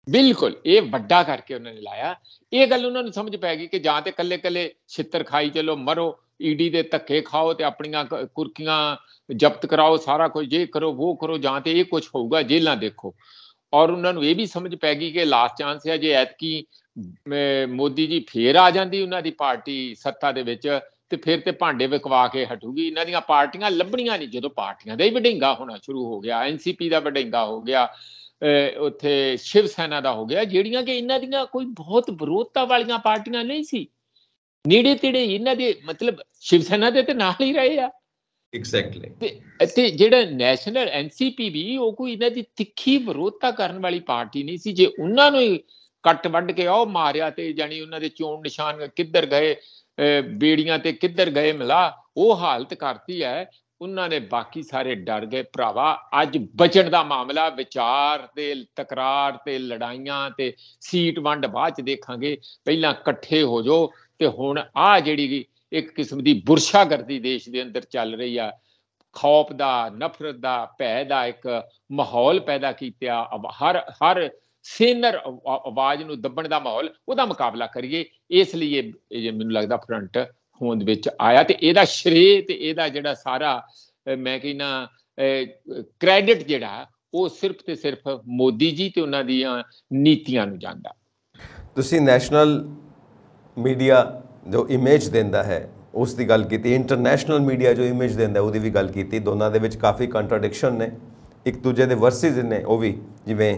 [SPEAKER 2] ਬਿਲਕੁਲ ਇਹ ਵੱਡਾ ਕਰਕੇ ਉਹਨਾਂ ਨੇ ਲਾਇਆ। ਇਹ ਗੱਲ ਉਹਨਾਂ ਨੂੰ ਸਮਝ ਪੈ ਗਈ ਕਿ ਜਾਂ ਤੇ ਕੱਲੇ ਛਿੱਤਰ ਖਾਈ ਚਲੋ, ਮਰੋ, ਈਡੀ ਦੇ ਧੱਕੇ ਖਾਓ ਤੇ ਆਪਣੀਆਂ ਕੁਰਕੀਆਂ ਜ਼ਬਤ ਕਰਾਓ, ਸਾਰਾ ਕੁਝ ਜੇ ਕਰੋ ਉਹ ਕਰੋ, ਜਾਂ ਤੇ ਇਹ ਕੁਝ ਹੋਊਗਾ, ਜੇਲਾਂ ਦੇਖੋ। ਔਰ ਉਹਨਾਂ ਨੂੰ ਇਹ ਵੀ ਸਮਝ ਪੈ ਗਈ ਕਿ ਲਾਸਟ ਚਾਂਸ ਹੈ, ਜੇ ਐਤਕੀ ਮੋਦੀ ਜੀ ਫੇਰ ਆ ਜਾਂਦੀ ਉਹਨਾਂ ਦੀ ਪਾਰਟੀ ਸੱਤਾ ਦੇ ਵਿੱਚ, ਤੇ ਫਿਰ ਤੇ ਭਾਂਡੇ ਵਿਕਵਾ ਕੇ ਹਟੂਗੀ। ਇਹਨਾਂ ਦੀਆਂ ਪਾਰਟੀਆਂ ਲੱਭਣੀਆਂ ਨਹੀਂ। ਜਦੋਂ ਪਾਰਟੀਆਂ ਦਾ ਹੀ ਵਡਿੰਗਾ ਹੋਣਾ ਸ਼ੁਰੂ ਹੋ ਗਿਆ, ਐਨਸੀਪੀ ਦਾ ਵਡਿੰਗਾ ਹੋ ਗਿਆ, ਉੱਥੇ ਸ਼ਿਵ ਸੈਨਾ ਦਾ ਹੋ ਗਿਆ, ਜਿਹੜੀਆਂ ਕਿ ਇਹਨਾਂ ਦੀਆਂ ਕੋਈ ਬਹੁਤ ਵਿਰੋਧਤਾ ਵਾਲੀਆਂ ਪਾਰਟੀਆਂ ਨਹੀਂ ਸੀ, ਨੇੜੇ ਤੇੜੇ ਇਹਨਾਂ ਦੇ, ਮਤਲਬ ਸ਼ਿਵ ਸੈਨਾ ਦੇ ਤੇ ਨਾਲ ਹੀ ਰਹੇ ਆ। ਐਗਜ਼ੈਕਟਲੀ। ਤੇ ਜਿਹੜਾ ਨੈਸ਼ਨਲ ਐਨਸੀਪੀ ਵੀ, ਉਹ ਕੋਈ ਇਹਨਾਂ ਦੀ ਤਿੱਖੀ ਵਿਰੋਧਤਾ ਕਰਨ ਵਾਲੀ ਪਾਰਟੀ ਨਹੀਂ ਸੀ। ਜੇ ਉਹਨਾਂ ਨੂੰ ਹੀ ਕੱਟ ਵੱਢ ਕੇ ਉਹ ਮਾਰਿਆ ਤੇ ਜਾਨੀ ਉਹਨਾਂ ਦੇ ਚੋਣ ਨਿਸ਼ਾਨ ਕਿੱਧਰ ਗਏ, ਬੇੜੀਆਂ ਤੇ ਕਿੱਧਰ ਗਏ ਮਿਲਾ, ਉਹ ਹਾਲਤ ਕਰਤੀ ਹੈ। ਉਹਨਾਂ ਨੇ ਬਾਕੀ ਸਾਰੇ ਡਰ ਗਏ। ਭਰਾਵਾ, ਅੱਜ ਬਚਣ ਦਾ ਮਾਮਲਾ, ਵਿਚਾਰ ਤੇ ਤਕਰਾਰ ਤੇ ਲੜਾਈਆਂ ਤੇ ਸੀਟ ਵੰਡ ਬਾਅਦ 'ਚ ਦੇਖਾਂਗੇ, ਪਹਿਲਾਂ ਇਕੱਠੇ ਹੋ ਜਾਓ। ਤੇ ਹੁਣ ਆਹ ਜਿਹੜੀ ਇੱਕ ਕਿਸਮ ਦੀ ਬੁਰਸ਼ਾਗਰਦੀ ਦੇਸ਼ ਦੇ ਅੰਦਰ ਚੱਲ ਰਹੀ ਆ, ਖੌਫ ਦਾ, ਨਫ਼ਰਤ ਦਾ, ਭੈ ਦਾ ਇੱਕ ਮਾਹੌਲ ਪੈਦਾ ਕੀਤਾ, ਹਰ ਸੇਨਰ ਆਵਾਜ਼ ਨੂੰ ਦੱਬਣ ਦਾ ਮਾਹੌਲ, ਉਹਦਾ ਮੁਕਾਬਲਾ ਕਰੀਏ। ਇਸ ਲਈ ਇਹ ਮੈਨੂੰ ਲੱਗਦਾ ਫਰੰਟ ਹੋਂਦ ਵਿੱਚ ਆਇਆ। ਤੇ ਇਹਦਾ ਸ਼੍ਰੇਅ ਤੇ ਇਹਦਾ ਜਿਹੜਾ ਸਾਰਾ ਮੈਂ ਕਹਿੰਦਾ ਕ੍ਰੈਡਿਟ ਜਿਹੜਾ, ਉਹ ਸਿਰਫ ਤੇ ਸਿਰਫ ਮੋਦੀ ਜੀ ਤੇ ਉਹਨਾਂ ਦੀਆਂ ਨੀਤੀਆਂ ਨੂੰ ਜਾਂਦਾ।
[SPEAKER 1] ਤੁਸੀਂ ਨੈਸ਼ਨਲ ਮੀਡੀਆ ਜੋ ਇਮੇਜ ਦਿੰਦਾ ਹੈ ਉਸ ਦੀ ਗੱਲ ਕੀਤੀ, ਇੰਟਰਨੈਸ਼ਨਲ ਮੀਡੀਆ ਜੋ ਇਮੇਜ ਦਿੰਦਾ ਉਹਦੀ ਵੀ ਗੱਲ ਕੀਤੀ। ਦੋਨਾਂ ਦੇ ਵਿੱਚ ਕਾਫੀ ਕੰਟਰਾਡਿਕਸ਼ਨ ਨੇ, ਇੱਕ ਦੂਜੇ ਦੇ ਵਰਸਿਸ ਨੇ ਉਹ ਵੀ, ਜਿਵੇਂ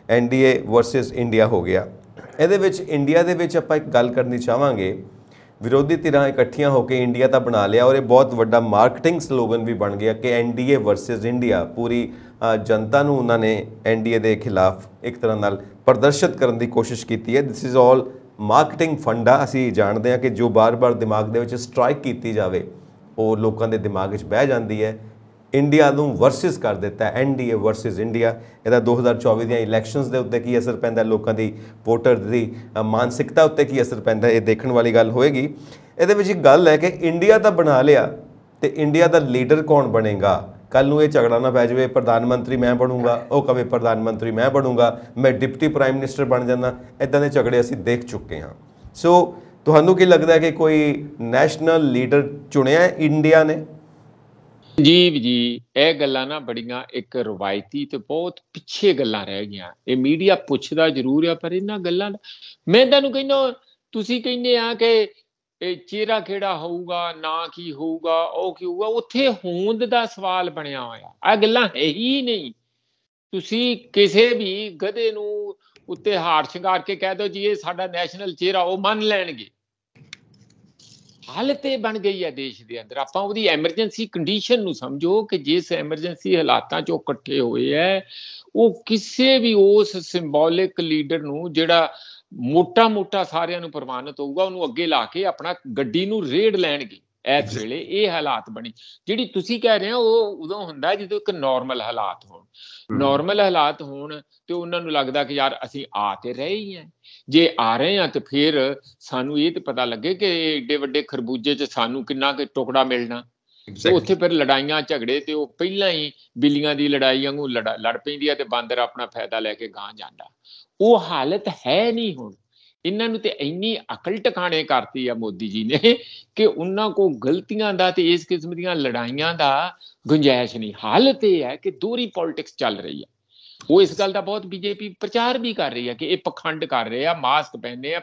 [SPEAKER 1] ਐਨਡੀਏ ਵਰਸਸ ਇੰਡੀਆ ਹੋ ਗਿਆ। ਇਹਦੇ ਵਿੱਚ ਇੰਡੀਆ ਦੇ ਵਿੱਚ ਆਪਾਂ ਇੱਕ ਗੱਲ ਕਰਨੀ ਚਾਹਾਂਗੇ, ਵਿਰੋਧੀ ਧਿਰਾਂ ਇਕੱਠੀਆਂ ਹੋ ਕੇ ਇੰਡੀਆ ਤਾਂ ਬਣਾ ਲਿਆ, ਔਰ ਇਹ ਬਹੁਤ ਵੱਡਾ ਮਾਰਕੀਟਿੰਗ ਸਲੋਗਨ ਵੀ ਬਣ ਗਿਆ ਕਿ ਐਨਡੀਏ ਵਰਸਸ ਇੰਡੀਆ। ਪੂਰੀ ਜਨਤਾ ਨੂੰ ਉਹਨਾਂ ਨੇ ਐਨਡੀਏ ਦੇ ਖਿਲਾਫ ਇੱਕ ਤਰ੍ਹਾਂ ਨਾਲ ਪ੍ਰਦਰਸ਼ਿਤ ਕਰਨ ਦੀ ਕੋਸ਼ਿਸ਼ ਕੀਤੀ ਹੈ। This is all marketing funda. ਅਸੀਂ ਜਾਣਦੇ ਹਾਂ ਕਿ ਜੋ ਬਾਰ-ਬਾਰ ਦਿਮਾਗ ਦੇ ਵਿੱਚ ਸਟ੍ਰਾਈਕ ਕੀਤੀ ਜਾਵੇ ਉਹ ਲੋਕਾਂ ਦੇ ਦਿਮਾਗ ਵਿੱਚ ਬਹਿ ਜਾਂਦੀ ਹੈ। ਇੰਡੀਆ ਨੂੰ ਵਰਸਿਸ ਕਰ ਦਿੱਤਾ, ਐਨਡੀਏ ਵਰਸਿਸ ਇੰਡੀਆ। ਇਹਦਾ 2024 ਦੀਆਂ ਇਲੈਕਸ਼ਨਸ ਦੇ ਉੱਤੇ ਕੀ ਅਸਰ ਪੈਂਦਾ, ਲੋਕਾਂ ਦੀ ਵੋਟਰ ਦੀ ਮਾਨਸਿਕਤਾ ਉੱਤੇ ਕੀ ਅਸਰ ਪੈਂਦਾ, ਇਹ ਦੇਖਣ ਵਾਲੀ ਗੱਲ ਹੋਏਗੀ। ਇਹਦੇ ਵਿੱਚ ਇੱਕ ਗੱਲ ਹੈ ਕਿ ਇੰਡੀਆ ਤਾਂ ਬਣਾ ਲਿਆ, ਤੇ ਇੰਡੀਆ ਦਾ ਲੀਡਰ ਕੌਣ ਬਣੇਗਾ? ਕੱਲ੍ਹ ਨੂੰ ਇਹ ਝਗੜਾ ਨਾ ਪੈ ਜਾਵੇ, ਪ੍ਰਧਾਨ ਮੰਤਰੀ ਮੈਂ ਬਣੂੰਗਾ, ਉਹ ਕਵੇ ਪ੍ਰਧਾਨ ਮੰਤਰੀ ਮੈਂ ਬਣੂੰਗਾ, ਮੈਂ ਡਿਪਟੀ ਪ੍ਰਾਈਮ ਮਿਨਿਸਟਰ ਬਣ ਜਾਂਦਾ। ਇੱਦਾਂ ਦੇ ਝਗੜੇ ਅਸੀਂ ਦੇਖ ਚੁੱਕੇ ਹਾਂ। ਸੋ ਤੁਹਾਨੂੰ ਕੀ ਲੱਗਦਾ ਹੈ ਕਿ ਕੋਈ ਨੈਸ਼ਨਲ ਲੀਡਰ ਚੁਣਿਆ ਇੰਡੀਆ ਨੇ?
[SPEAKER 2] ਸੰਜੀਵ ਜੀ ਇਹ ਗੱਲਾਂ ਨਾ ਬੜੀਆਂ ਇੱਕ ਰਵਾਇਤੀ ਤੇ ਬਹੁਤ ਪਿੱਛੇ ਗੱਲਾਂ ਰਹਿ ਗਈਆਂ। ਇਹ ਮੀਡੀਆ ਪੁੱਛਦਾ ਜ਼ਰੂਰ ਆ ਪਰ ਇਹਨਾਂ ਗੱਲਾਂ ਮੈਂ ਤੁਹਾਨੂੰ ਕਹਿੰਦਾ, ਤੁਸੀਂ ਕਹਿੰਦੇ ਆ ਕਿ ਇਹ ਚਿਹਰਾ ਕਿਹੜਾ ਹੋਊਗਾ, ਨਾ ਕੀ ਹੋਊਗਾ, ਉਹ ਕੀ ਹੋਊਗਾ, ਉੱਥੇ ਹੋਂਦ ਦਾ ਸਵਾਲ ਬਣਿਆ ਹੋਇਆ। ਆ ਗੱਲਾਂ ਹੈ ਹੀ ਨਹੀਂ। ਤੁਸੀਂ ਕਿਸੇ ਵੀ ਗਧੇ ਨੂੰ ਉੱਤੇ ਹਾਰ ਸ਼ਿੰਗਾਰ ਕੇ ਕਹਿ ਦਿਓ ਜੀ ਇਹ ਸਾਡਾ ਨੈਸ਼ਨਲ ਚਿਹਰਾ, ਉਹ ਮੰਨ ਲੈਣਗੇ। ਹਾਲਤ ਇਹ ਬਣ ਗਈ ਹੈ ਦੇਸ਼ ਦੇ ਅੰਦਰ। ਆਪਾਂ ਉਹਦੀ ਐਮਰਜੈਂਸੀ ਕੰਡੀਸ਼ਨ ਨੂੰ ਸਮਝੋ ਕਿ ਜਿਸ ਐਮਰਜੈਂਸੀ ਹਾਲਾਤਾਂ 'ਚ ਉਹ ਇਕੱਠੇ ਹੋਏ ਹੈ, ਉਹ ਕਿਸੇ ਵੀ ਉਸ ਸਿੰਬੋਲਿਕ ਲੀਡਰ ਨੂੰ ਜਿਹੜਾ ਮੋਟਾ ਸਾਰਿਆਂ ਨੂੰ ਪ੍ਰਵਾਨਿਤ ਹੋਊਗਾ ਉਹਨੂੰ ਅੱਗੇ ਲਾ ਕੇ ਆਪਣਾ ਗੱਡੀ ਨੂੰ ਰੇਡ ਲੈਣਗੇ। ਇਸ ਵੇਲੇ ਇਹ ਹਾਲਾਤ ਬਣੀ। ਜਿਹੜੀ ਤੁਸੀਂ ਕਹਿ ਰਹੇ ਹੋ ਉਹ ਉਦੋਂ ਹੁੰਦਾ ਜਦੋਂ ਇੱਕ ਨਾਰਮਲ ਹਾਲਾਤ ਹੋਣ। ਨਾਰਮਲ ਹਾਲਾਤ ਹੋਣ ਤੇ ਉਹਨਾਂ ਨੂੰ ਲੱਗਦਾ ਕਿ ਯਾਰ ਅਸੀਂ ਆ ਤੇ ਰਹੇ ਹੀ ਹਾਂ। ਜੇ ਆ ਰਹੇ ਹਾਂ ਤੇ ਫਿਰ ਸਾਨੂੰ ਇਹ ਤੇ ਪਤਾ ਲੱਗੇ ਕਿ ਏਡੇ ਵੱਡੇ ਖਰਬੂਜੇ 'ਚ ਸਾਨੂੰ ਕਿੰਨਾ ਕੁ ਟੁਕੜਾ ਮਿਲਣਾ। ਉੱਥੇ ਫਿਰ ਲੜਾਈਆਂ ਝਗੜੇ ਤੇ ਉਹ ਪਹਿਲਾਂ ਹੀ ਬਿੱਲੀਆਂ ਦੀ ਲੜਾਈ ਵਾਂਗੂ ਲੜ ਪੈਂਦੀ ਆ ਤੇ ਬਾਂਦਰ ਆਪਣਾ ਫਾਇਦਾ ਲੈ ਕੇ ਗਾਂ ਜਾਂਦਾ। ਉਹ ਹਾਲਤ ਹੈ ਨਹੀਂ ਹੁਣ। ਇਹਨਾਂ ਨੂੰ ਤੇ ਇੰਨੀ ਅਕਲ ਟਿਕਾਣੇ ਕਰਤੀ ਆ ਮੋਦੀ ਜੀ ਨੇ ਕਿ ਉਹਨਾਂ ਕੋਲ ਗਲਤੀਆਂ ਦਾ ਤੇ ਇਸ ਕਿਸਮ ਦੀਆਂ ਲੜਾਈਆਂ ਦਾ ਗੁੰਜਾਇਸ਼ ਨਹੀਂ। ਹਾਲਤ ਇਹ ਹੈ ਕਿ ਦੋਹਰੀ ਪੋਲਿਟਿਕਸ ਚੱਲ ਰਹੀ ਹੈ। ਉਹ ਇਸ ਗੱਲ ਦਾ ਬਹੁਤ ਬੀਜੇਪੀ ਪ੍ਰਚਾਰ ਵੀ ਕਰ ਰਹੀ ਹੈ ਕਿ ਇਹ ਪਖੰਡ ਕਰ ਰਹੇ ਆ, ਮਾਸਕ ਪਹਿਨੇ ਆ,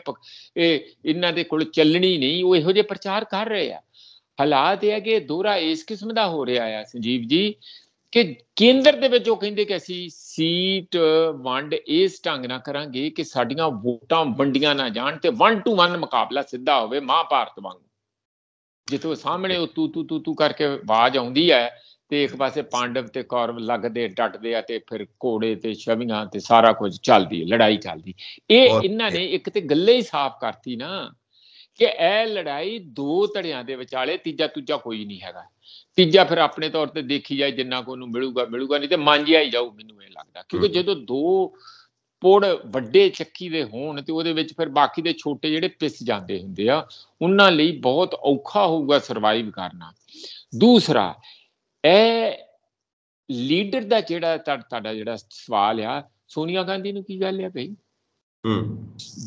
[SPEAKER 2] ਇਹ ਇਹਨਾਂ ਦੇ ਕੋਲ ਚੱਲਣੀ ਨਹੀਂ। ਉਹ ਇਹੋ ਜਿਹੇ ਪ੍ਰਚਾਰ ਕਰ ਰਹੇ ਆ। ਹਾਲਾਤ ਇਹ ਹੈ ਕਿ ਦੋਹਰਾ ਇਸ ਕਿਸਮ ਦਾ ਹੋ ਰਿਹਾ ਆ ਸੰਜੀਵ ਜੀ ਕਿ ਕੇਂਦਰ ਦੇ ਵਿੱਚ ਉਹ ਕਹਿੰਦੇ ਕਿ ਅਸੀਂ ਸੀਟ ਵੰਡ ਇਸ ਢੰਗ ਨਾਲ ਕਰਾਂਗੇ ਕਿ ਸਾਡੀਆਂ ਵੋਟਾਂ ਵੰਡੀਆਂ ਨਾ ਜਾਣ ਤੇ 1 to 1 ਮੁਕਾਬਲਾ ਸਿੱਧਾ ਹੋਵੇ ਮਹਾਭਾਰਤ ਵਾਂਗ। ਜਿੱਥੋਂ ਸਾਹਮਣੇ ਉਹ ਤੂ ਕਰਕੇ ਆਵਾਜ਼ ਆਉਂਦੀ ਹੈ ਤੇ ਇੱਕ ਪਾਸੇ ਪਾਂਡਵ ਤੇ ਕੌਰਵ ਲੱਗਦੇ ਡਟਦੇ ਆ ਤੇ ਫਿਰ ਘੋੜੇ ਤੇ ਛਵੀਆਂ ਤੇ ਸਾਰਾ ਕੁਝ ਚੱਲਦੀ, ਲੜਾਈ ਚੱਲਦੀ। ਇਹ ਇਹਨਾਂ ਨੇ ਇੱਕ ਤੇ ਗੱਲੇ ਹੀ ਸਾਫ਼ ਕਰਤੀ ਨਾ ਕਿ ਇਹ ਲੜਾਈ ਦੋ ਧੜਿਆਂ ਦੇ ਵਿਚਾਲੇ, ਤੀਜਾ ਕੋਈ ਨਹੀਂ ਹੈਗਾ। ਤੀਜਾ ਫਿਰ ਆਪਣੇ ਤੌਰ ਤੇ ਦੇਖੀ ਜਾਏ ਜਿੰਨਾ ਕੋ ਉਹਨੂੰ ਮਿਲੂਗਾ ਨਹੀਂ ਤੇ ਮਾਂਜਿਆ ਹੀ ਜਾਊ, ਮੈਨੂੰ ਇਹ ਲੱਗਦਾ। ਕਿਉਂਕਿ ਜਦੋਂ ਦੋ ਪੁੜ ਵੱਡੇ ਚੱਕੀ ਦੇ ਹੋਣ ਤੇ ਉਹਦੇ ਵਿੱਚ ਫਿਰ ਬਾਕੀ ਦੇ ਛੋਟੇ ਜਿਹੜੇ ਪਿਸ ਜਾਂਦੇ ਹੁੰਦੇ ਆ, ਉਹਨਾਂ ਲਈ ਬਹੁਤ ਔਖਾ ਹੋਊਗਾ ਸਰਵਾਈਵ ਕਰਨਾ। ਦੂਸਰਾ, ਇਹ ਲੀਡਰ ਦਾ ਜਿਹੜਾ ਤੁਹਾਡਾ ਜਿਹੜਾ ਸਵਾਲ ਆ, ਸੋਨੀਆ ਗਾਂਧੀ ਨੂੰ ਕੀ ਗੱਲ ਆ ਭਈ?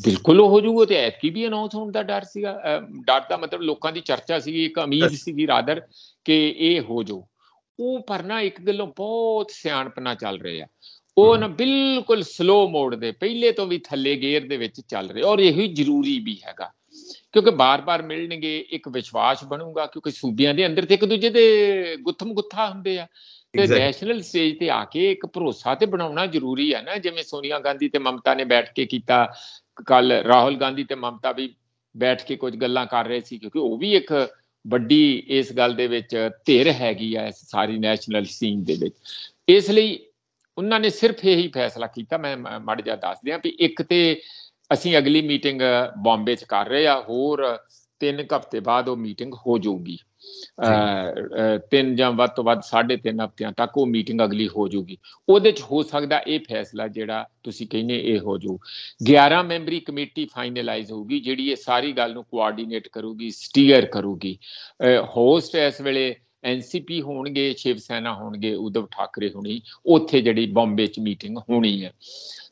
[SPEAKER 2] ਬਿਲਕੁਲ ਉਹ ਹੋ ਜਾਊਗਾ ਤੇ ਐਤਕੀ ਵੀ ਅਨਾਉਂਸ ਹੋਣ ਦਾ ਡਰ ਸੀਗਾ। ਡਰ ਦਾ ਮਤਲਬ ਲੋਕਾਂ ਦੀ ਚਰਚਾ ਸੀ, ਇੱਕ ਉਮੀਦ ਸੀਗੀ ਰਾਦਰ ਕਿ ਇਹ ਹੋ ਜਾਊ। ਉਹ ਪਰ ਨਾ ਇੱਕ ਗੱਲੋਂ ਬਹੁਤ ਸਿਆਣਪਨਾ ਚੱਲ ਰਹੇ ਆ। ਉਹ ਨਾ ਬਿਲਕੁਲ ਸਲੋ ਮੋਡ ਦੇ ਪਹਿਲੇ ਤੋਂ ਵੀ ਥੱਲੇ ਗੇਅਰ ਦੇ ਵਿੱਚ ਚੱਲ ਰਹੇ, ਔਰ ਇਹੀ ਜ਼ਰੂਰੀ ਵੀ ਹੈਗਾ ਕਿਉਂਕਿ ਬਾਰ-ਬਾਰ ਮਿਲਣਗੇ, ਇੱਕ ਵਿਸ਼ਵਾਸ ਬਣੂਗਾ। ਕਿਉਂਕਿ ਸੂਬਿਆਂ ਦੇ ਅੰਦਰ ਤੇ ਇੱਕ ਦੂਜੇ ਦੇ ਗੁੱਥਮ-ਗੁੱਥਾ ਹੁੰਦੇ ਆ ਤੇ ਨੈਸ਼ਨਲ ਸਟੇਜ ਤੇ ਆ ਕੇ ਇੱਕ ਭਰੋਸਾ ਤੇ ਬਣਾਉਣਾ ਜ਼ਰੂਰੀ ਹੈ ਨਾ। ਜਿਵੇਂ ਸੋਨੀਆ ਗਾਂਧੀ ਤੇ ਮਮਤਾ ਨੇ ਬੈਠ ਕੇ ਕੀਤਾ, ਕੱਲ ਰਾਹੁਲ ਗਾਂਧੀ ਤੇ ਮਮਤਾ ਵੀ ਬੈਠ ਕੇ ਕੁਝ ਗੱਲਾਂ ਕਰ ਰਹੇ ਸੀ ਕਿਉਂਕਿ ਉਹ ਵੀ ਇੱਕ ਵੱਡੀ ਇਸ ਗੱਲ ਦੇ ਵਿੱਚ ਧਿਰ ਹੈਗੀ ਆ ਇਸ ਸਾਰੀ ਨੈਸ਼ਨਲ ਸੀਨ ਦੇ ਵਿੱਚ। ਇਸ ਲਈ ਉਹਨਾਂ ਨੇ ਸਿਰਫ ਇਹੀ ਫੈਸਲਾ ਕੀਤਾ, ਮੈਂ ਮਾੜਾ ਜਿਹਾ ਦੱਸ ਦਿਆਂ ਵੀ ਇੱਕ ਤੇ ਅਸੀਂ ਅਗਲੀ ਮੀਟਿੰਗ ਬੰਬੇ 'ਚ ਕਰ ਰਹੇ ਆ, ਹੋਰ 3 ਹਫ਼ਤੇ ਬਾਅਦ ਉਹ ਮੀਟਿੰਗ ਹੋ ਜਾਊਗੀ। 3 ਜਾਂ ਵੱਧ ਤੋਂ ਵੱਧ 3.5 ਹਫ਼ਤਿਆਂ ਤੱਕ ਉਹ ਮੀਟਿੰਗ ਅਗਲੀ ਹੋ ਜਾਊਗੀ। ਉਹਦੇ 'ਚ ਹੋ ਸਕਦਾ ਇਹ ਫੈਸਲਾ ਜਿਹੜਾ ਤੁਸੀਂ ਕਹਿੰਦੇ ਇਹ ਹੋ ਜਾਊ। 11 ਮੈਂਬਰੀ ਕਮੇਟੀ ਫਾਈਨਲਾਈਜ਼ ਹੋਊਗੀ ਜਿਹੜੀ ਇਹ ਸਾਰੀ ਗੱਲ ਨੂੰ ਕੋਆਰਡੀਨੇਟ ਕਰੂਗੀ, ਸਟੀਅਰ ਕਰੂਗੀ। ਹੋਸਟ ਇਸ ਵੇਲੇ NCP ਹੋਣਗੇ, ਸ਼ਿਵ ਸੈਨਾ ਹੋਣਗੇ, ਉਧਵ ਠਾਕਰੇ ਹੋਣੀ, ਉੱਥੇ ਜਿਹੜੀ ਬੰਬੇ 'ਚ ਮੀਟਿੰਗ ਹੋਣੀ ਹੈ।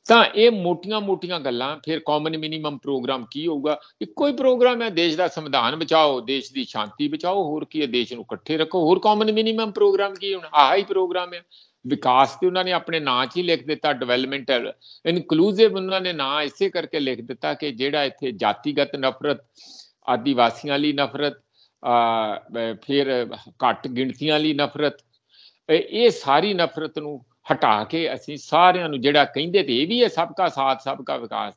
[SPEAKER 2] ਤਾਂ ਇਹ ਮੋਟੀਆਂ ਗੱਲਾਂ। ਫਿਰ ਕਾਮਨ ਮਿਨੀਮਮ ਪ੍ਰੋਗਰਾਮ ਕੀ ਹੋਊਗਾ? ਇੱਕੋ ਹੀ ਪ੍ਰੋਗਰਾਮ ਹੈ, ਦੇਸ਼ ਦਾ ਸੰਵਿਧਾਨ ਬਚਾਓ, ਦੇਸ਼ ਦੀ ਸ਼ਾਂਤੀ ਬਚਾਓ। ਹੋਰ ਕੀ ਹੈ? ਦੇਸ਼ ਨੂੰ ਇਕੱਠੇ ਰੱਖੋ। ਹੋਰ ਕਾਮਨ ਮਿਨੀਮਮ ਪ੍ਰੋਗਰਾਮ ਕੀ ਹੁਣ? ਆਹ ਹੀ ਪ੍ਰੋਗਰਾਮ ਹੈ। ਵਿਕਾਸ ਤੇ ਉਹਨਾਂ ਨੇ ਆਪਣੇ ਨਾਂ 'ਚ ਹੀ ਲਿਖ ਦਿੱਤਾ, ਡਿਵੈਲਪਮੈਂਟਲ ਇਨਕਲੂਸਿਵ ਉਹਨਾਂ ਨੇ ਨਾਂ ਇਸੇ ਕਰਕੇ ਲਿਖ ਦਿੱਤਾ ਕਿ ਜਿਹੜਾ ਇੱਥੇ ਜਾਤੀਗਤ ਨਫ਼ਰਤ, ਆਦੀਵਾਸੀਆਂ ਲਈ ਨਫ਼ਰਤ, ਫਿਰ ਘੱਟ ਗਿਣਤੀਆਂ ਲਈ ਨਫ਼ਰਤ, ਇਹ ਸਾਰੀ ਨਫ਼ਰਤ ਨੂੰ ਹਟਾ ਕੇ ਅਸੀਂ ਸਾਰਿਆਂ ਨੂੰ ਜਿਹੜਾ ਕਹਿੰਦੇ ਤੇ ਇਹ ਵੀ ਹੈ ਸਬਕਾ ਸਾਥ ਸਬਕਾ ਵਿਕਾਸ,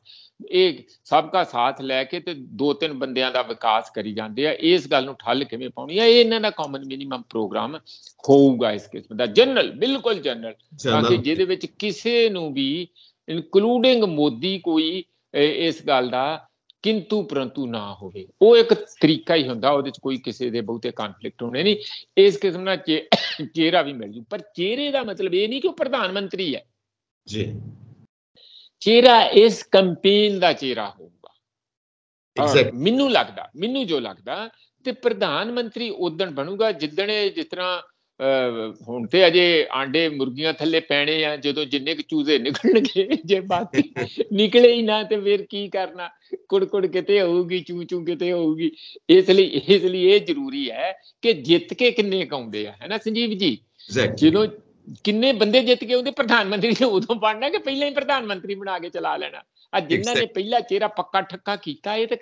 [SPEAKER 2] ਇਹ ਸਬਕਾ ਸਾਥ ਲੈ ਕੇ ਤੇ 2-3 ਬੰਦਿਆਂ ਦਾ ਵਿਕਾਸ ਕਰੀ ਜਾਂਦੇ ਆ। ਇਸ ਗੱਲ ਨੂੰ ਠੱਲ ਕਿਵੇਂ ਪਾਉਣੀ ਹੈ? ਇਹ ਇਹਨਾਂ ਦਾ ਕਾਮਨ ਮਿਨੀਮਮ ਪ੍ਰੋਗਰਾਮ ਹੋਊਗਾ ਇਸ ਕਿਸਮ ਦਾ, ਜਨਰਲ, ਬਿਲਕੁਲ ਜਨਰਲ, ਤਾਂ ਕਿ ਜਿਹਦੇ ਵਿੱਚ ਕਿਸੇ ਨੂੰ ਵੀ ਇਨਕਲੂਡਿੰਗ ਮੋਦੀ ਕੋਈ ਇਸ ਗੱਲ ਦਾ ਕਿੰਤੂ ਪਰੰਤੂ ਨਾ ਹੋਵੇ। ਉਹ ਇੱਕ ਤਰੀਕਾ ਹੀ ਹੁੰਦਾ, ਉਹਦੇ 'ਚ ਕੋਈ ਕਿਸੇ ਦੇ ਬਹੁਤੇ ਕਨਫਲਿਕਟ ਹੋਣੇ ਨਹੀਂ। ਇਸ ਕਿਸਮ ਨਾਲ ਚਿਹਰਾ ਵੀ ਮਿਲ ਜੂ। ਪਰ ਚਿਹਰੇ ਦਾ ਮਤਲਬ ਇਹ ਨਹੀਂ ਕਿ ਉਹ ਪ੍ਰਧਾਨ ਮੰਤਰੀ ਹੈ ਜੀ। ਚਿਹਰਾ ਇਸ ਕੰਪੇਨ ਦਾ ਚਿਹਰਾ ਹੋਊਗਾ। ਮੈਨੂੰ ਜੋ ਲੱਗਦਾ ਤੇ ਪ੍ਰਧਾਨ ਮੰਤਰੀ ਉਦਣ ਬਣੂਗਾ ਜਿੱਦਣ ਜਿਸ ਤਰ੍ਹਾਂ ਹੁਣ ਤੇ ਅਜੇ ਆਂਡੇ ਮੁਰਗੀਆਂ ਥੱਲੇ ਪੈਣੇ ਆ, ਜਦੋਂ ਜਿੰਨੇ ਕੁ ਚੂਜ਼ੇ ਨਿਕਲਣਗੇ, ਜੇ ਬਾਕੀ ਨਿਕਲੇ ਹੀ ਨਾ ਤੇ ਫਿਰ ਕੀ ਕਰਨਾ, ਕੁੜ ਕਿਤੇ ਹੋਊਗੀ, ਚੂ ਕਿਤੇ ਹੋਊਗੀ। ਇਸ ਲਈ ਇਹ ਜ਼ਰੂਰੀ ਹੈ ਕਿ ਜਿੱਤ ਕੇ ਕਿੰਨੇ ਕਾਉਂਦੇ ਆ, ਹੈ ਨਾ ਸੰਜੀਵ ਜੀ। ਜਦੋਂ ਕਿੰਨੇ ਬੰਦੇ ਜਿੱਤ ਕੇ ਉਹਦੇ ਪ੍ਰਧਾਨ ਮੰਤਰੀ ਨੇ ਉਦੋਂ ਬਣਨਾ ਕਿ ਪਹਿਲਾਂ ਹੀ ਪ੍ਰਧਾਨ ਮੰਤਰੀ ਬਣਾ ਕੇ ਚਲਾ ਲੈਣਾ। ਆ ਜਿਨ੍ਹਾਂ ਨੇ ਪਹਿਲਾ ਚਿਹਰਾ ਪੱਕਾ ਠੱਕਾ ਕੀਤਾ, ਇਹ ਤਾਂ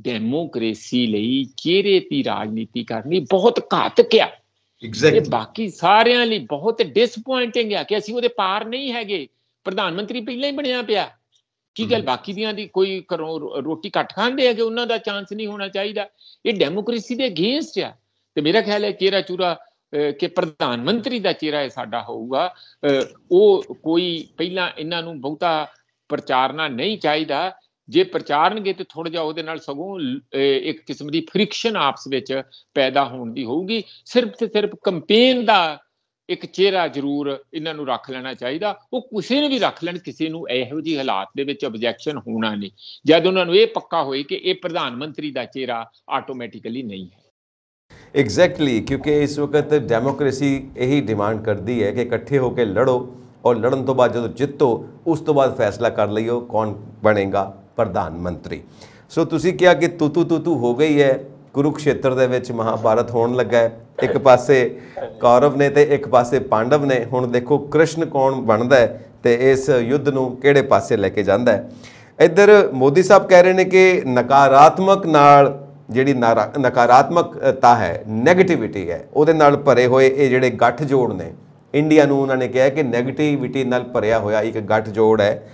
[SPEAKER 2] ਡੈਮੋਕ੍ਰੇਸੀ ਲਈ ਚਿਹਰੇ ਦੀ ਰਾਜਨੀਤੀ ਕਰਨੀ ਬਹੁਤ ਘਾਤਕ ਆ। ਇਹ ਬਾਕੀ ਸਾਰਿਆਂ ਲਈ ਬਹੁਤ ਡਿਸਪੁਆਇੰਟਿੰਗ ਆ ਕਿ ਅਸੀਂ ਉਹਦੇ ਪਾਰ ਨਹੀਂ ਹੈਗੇ। ਪ੍ਰਧਾਨ ਮੰਤਰੀ ਪਹਿਲਾਂ ਹੀ ਬਣਿਆ ਪਿਆ, ਕੀ ਗੱਲ ਬਾਕੀ ਦੀਆਂ ਦੀ ਕੋਈ ਘਰੋਂ ਰੋਟੀ ਘੱਟ ਖਾਂਦੇ ਆ ਕਿ ਉਹਨਾਂ ਦਾ ਚਾਂਸ ਨਹੀਂ ਹੋਣਾ ਚਾਹੀਦਾ? ਇਹ ਡੈਮੋਕ੍ਰੇਸੀ ਦੇ ਅਗੇਂਸਟ ਆ। ਤੇ ਮੇਰਾ ਖਿਆਲ ਹੈ ਚਿਹਰਾ ਚੂਰਾ ਕਿ ਪ੍ਰਧਾਨ ਮੰਤਰੀ ਦਾ ਚਿਹਰਾ ਇਹ ਸਾਡਾ ਹੋਊਗਾ, ਉਹ ਕੋਈ ਪਹਿਲਾਂ ਇਹਨਾਂ ਨੂੰ ਬਹੁਤਾ ਪ੍ਰਚਾਰਨਾ ਨਹੀਂ ਚਾਹੀਦਾ। ਜੇ ਪ੍ਰਚਾਰਨਗੇ ਤੇ ਥੋੜਾ ਜਿਹਾ ਉਹਦੇ ਨਾਲ ਸਗੋਂ ਇੱਕ ਕਿਸਮ ਦੀ ਫ੍ਰਿਕਸ਼ਨ ਆਪਸ ਵਿੱਚ ਪੈਦਾ ਹੋਣ ਦੀ ਹੋਊਗੀ। ਸਿਰਫ ਤੇ ਸਿਰਫ ਕੰਪੇਨ ਦਾ ਇੱਕ ਚਿਹਰਾ ਜ਼ਰੂਰ ਇਹਨਾਂ ਨੂੰ ਰੱਖ ਲੈਣਾ ਚਾਹੀਦਾ। ਉਹ ਕਿਸੇ ਨੂੰ ਵੀ ਰੱਖ ਲੈਣ, ਕਿਸੇ ਨੂੰ ਇਹੋ ਜਿਹੀ ਹਾਲਾਤ ਦੇ ਵਿੱਚ ਆਬਜੈਕਸ਼ਨ ਹੋਣਾ ਨਹੀਂ, ਜਦ ਉਹਨਾਂ ਨੂੰ ਇਹ ਪੱਕਾ ਹੋਏ ਕਿ ਇਹ ਪ੍ਰਧਾਨ ਮੰਤਰੀ ਦਾ ਚਿਹਰਾ ਆਟੋਮੈਟਿਕਲੀ ਨਹੀਂ ਹੈ।
[SPEAKER 1] ਐਗਜ਼ੈਕਟਲੀ, ਕਿਉਂਕਿ ਇਸ ਵਕਤ ਡੈਮੋਕ੍ਰੇਸੀ ਇਹੀ ਡਿਮਾਂਡ ਕਰਦੀ ਹੈ ਕਿ ਇਕੱਠੇ ਹੋ ਕੇ ਲੜੋ, ਔਰ ਲੜਨ ਤੋਂ ਬਾਅਦ ਜਦੋਂ ਜਿੱਤੋ ਉਸ ਤੋਂ ਬਾਅਦ ਫੈਸਲਾ ਕਰ ਲਈਓ ਕੌਣ ਬਣੇਗਾ ਪ੍ਰਧਾਨ ਮੰਤਰੀ। ਸੋ ਤੁਸੀਂ ਕਿਹਾ ਕਿ ਤੂਤੂ ਹੋ ਗਈ ਹੈ, ਕੁਰੂਕਸ਼ੇਤਰ ਦੇ ਵਿੱਚ ਮਹਾਭਾਰਤ ਹੋਣ ਲੱਗਾ ਹੈ। ਇੱਕ ਪਾਸੇ ਕੌਰਵ ਨੇ ਤੇ ਇੱਕ ਪਾਸੇ ਪਾਂਡਵ ਨੇ। ਹੁਣ ਦੇਖੋ ਕ੍ਰਿਸ਼ਨ ਕੌਣ ਬਣਦਾ ਹੈ ਤੇ ਇਸ ਯੁੱਧ ਨੂੰ ਕਿਹੜੇ ਪਾਸੇ ਲੈ ਕੇ ਜਾਂਦਾ ਹੈ। ਇੱਧਰ ਮੋਦੀ ਸਾਹਿਬ ਕਹਿ ਰਹੇ ਨੇ ਕਿ ਨਕਾਰਾਤਮਕ ਨਾਲ ਜਿਹੜੀ ਨਕਾਰਾਤਮਕਤਾ ਹੈ, ਨੈਗੇਟਿਵਿਟੀ ਹੈ, ਉਹਦੇ ਨਾਲ ਭਰੇ ਹੋਏ ਇਹ ਜਿਹੜੇ ਗੱਠਜੋੜ ਨੇ, ਇੰਡੀਆ ਨੂੰ ਉਹਨਾਂ ਨੇ ਕਿਹਾ ਕਿ ਨੈਗੇਟਿਵਿਟੀ ਨਾਲ ਭਰਿਆ ਹੋਇਆ ਇੱਕ ਗੱਠਜੋੜ ਹੈ।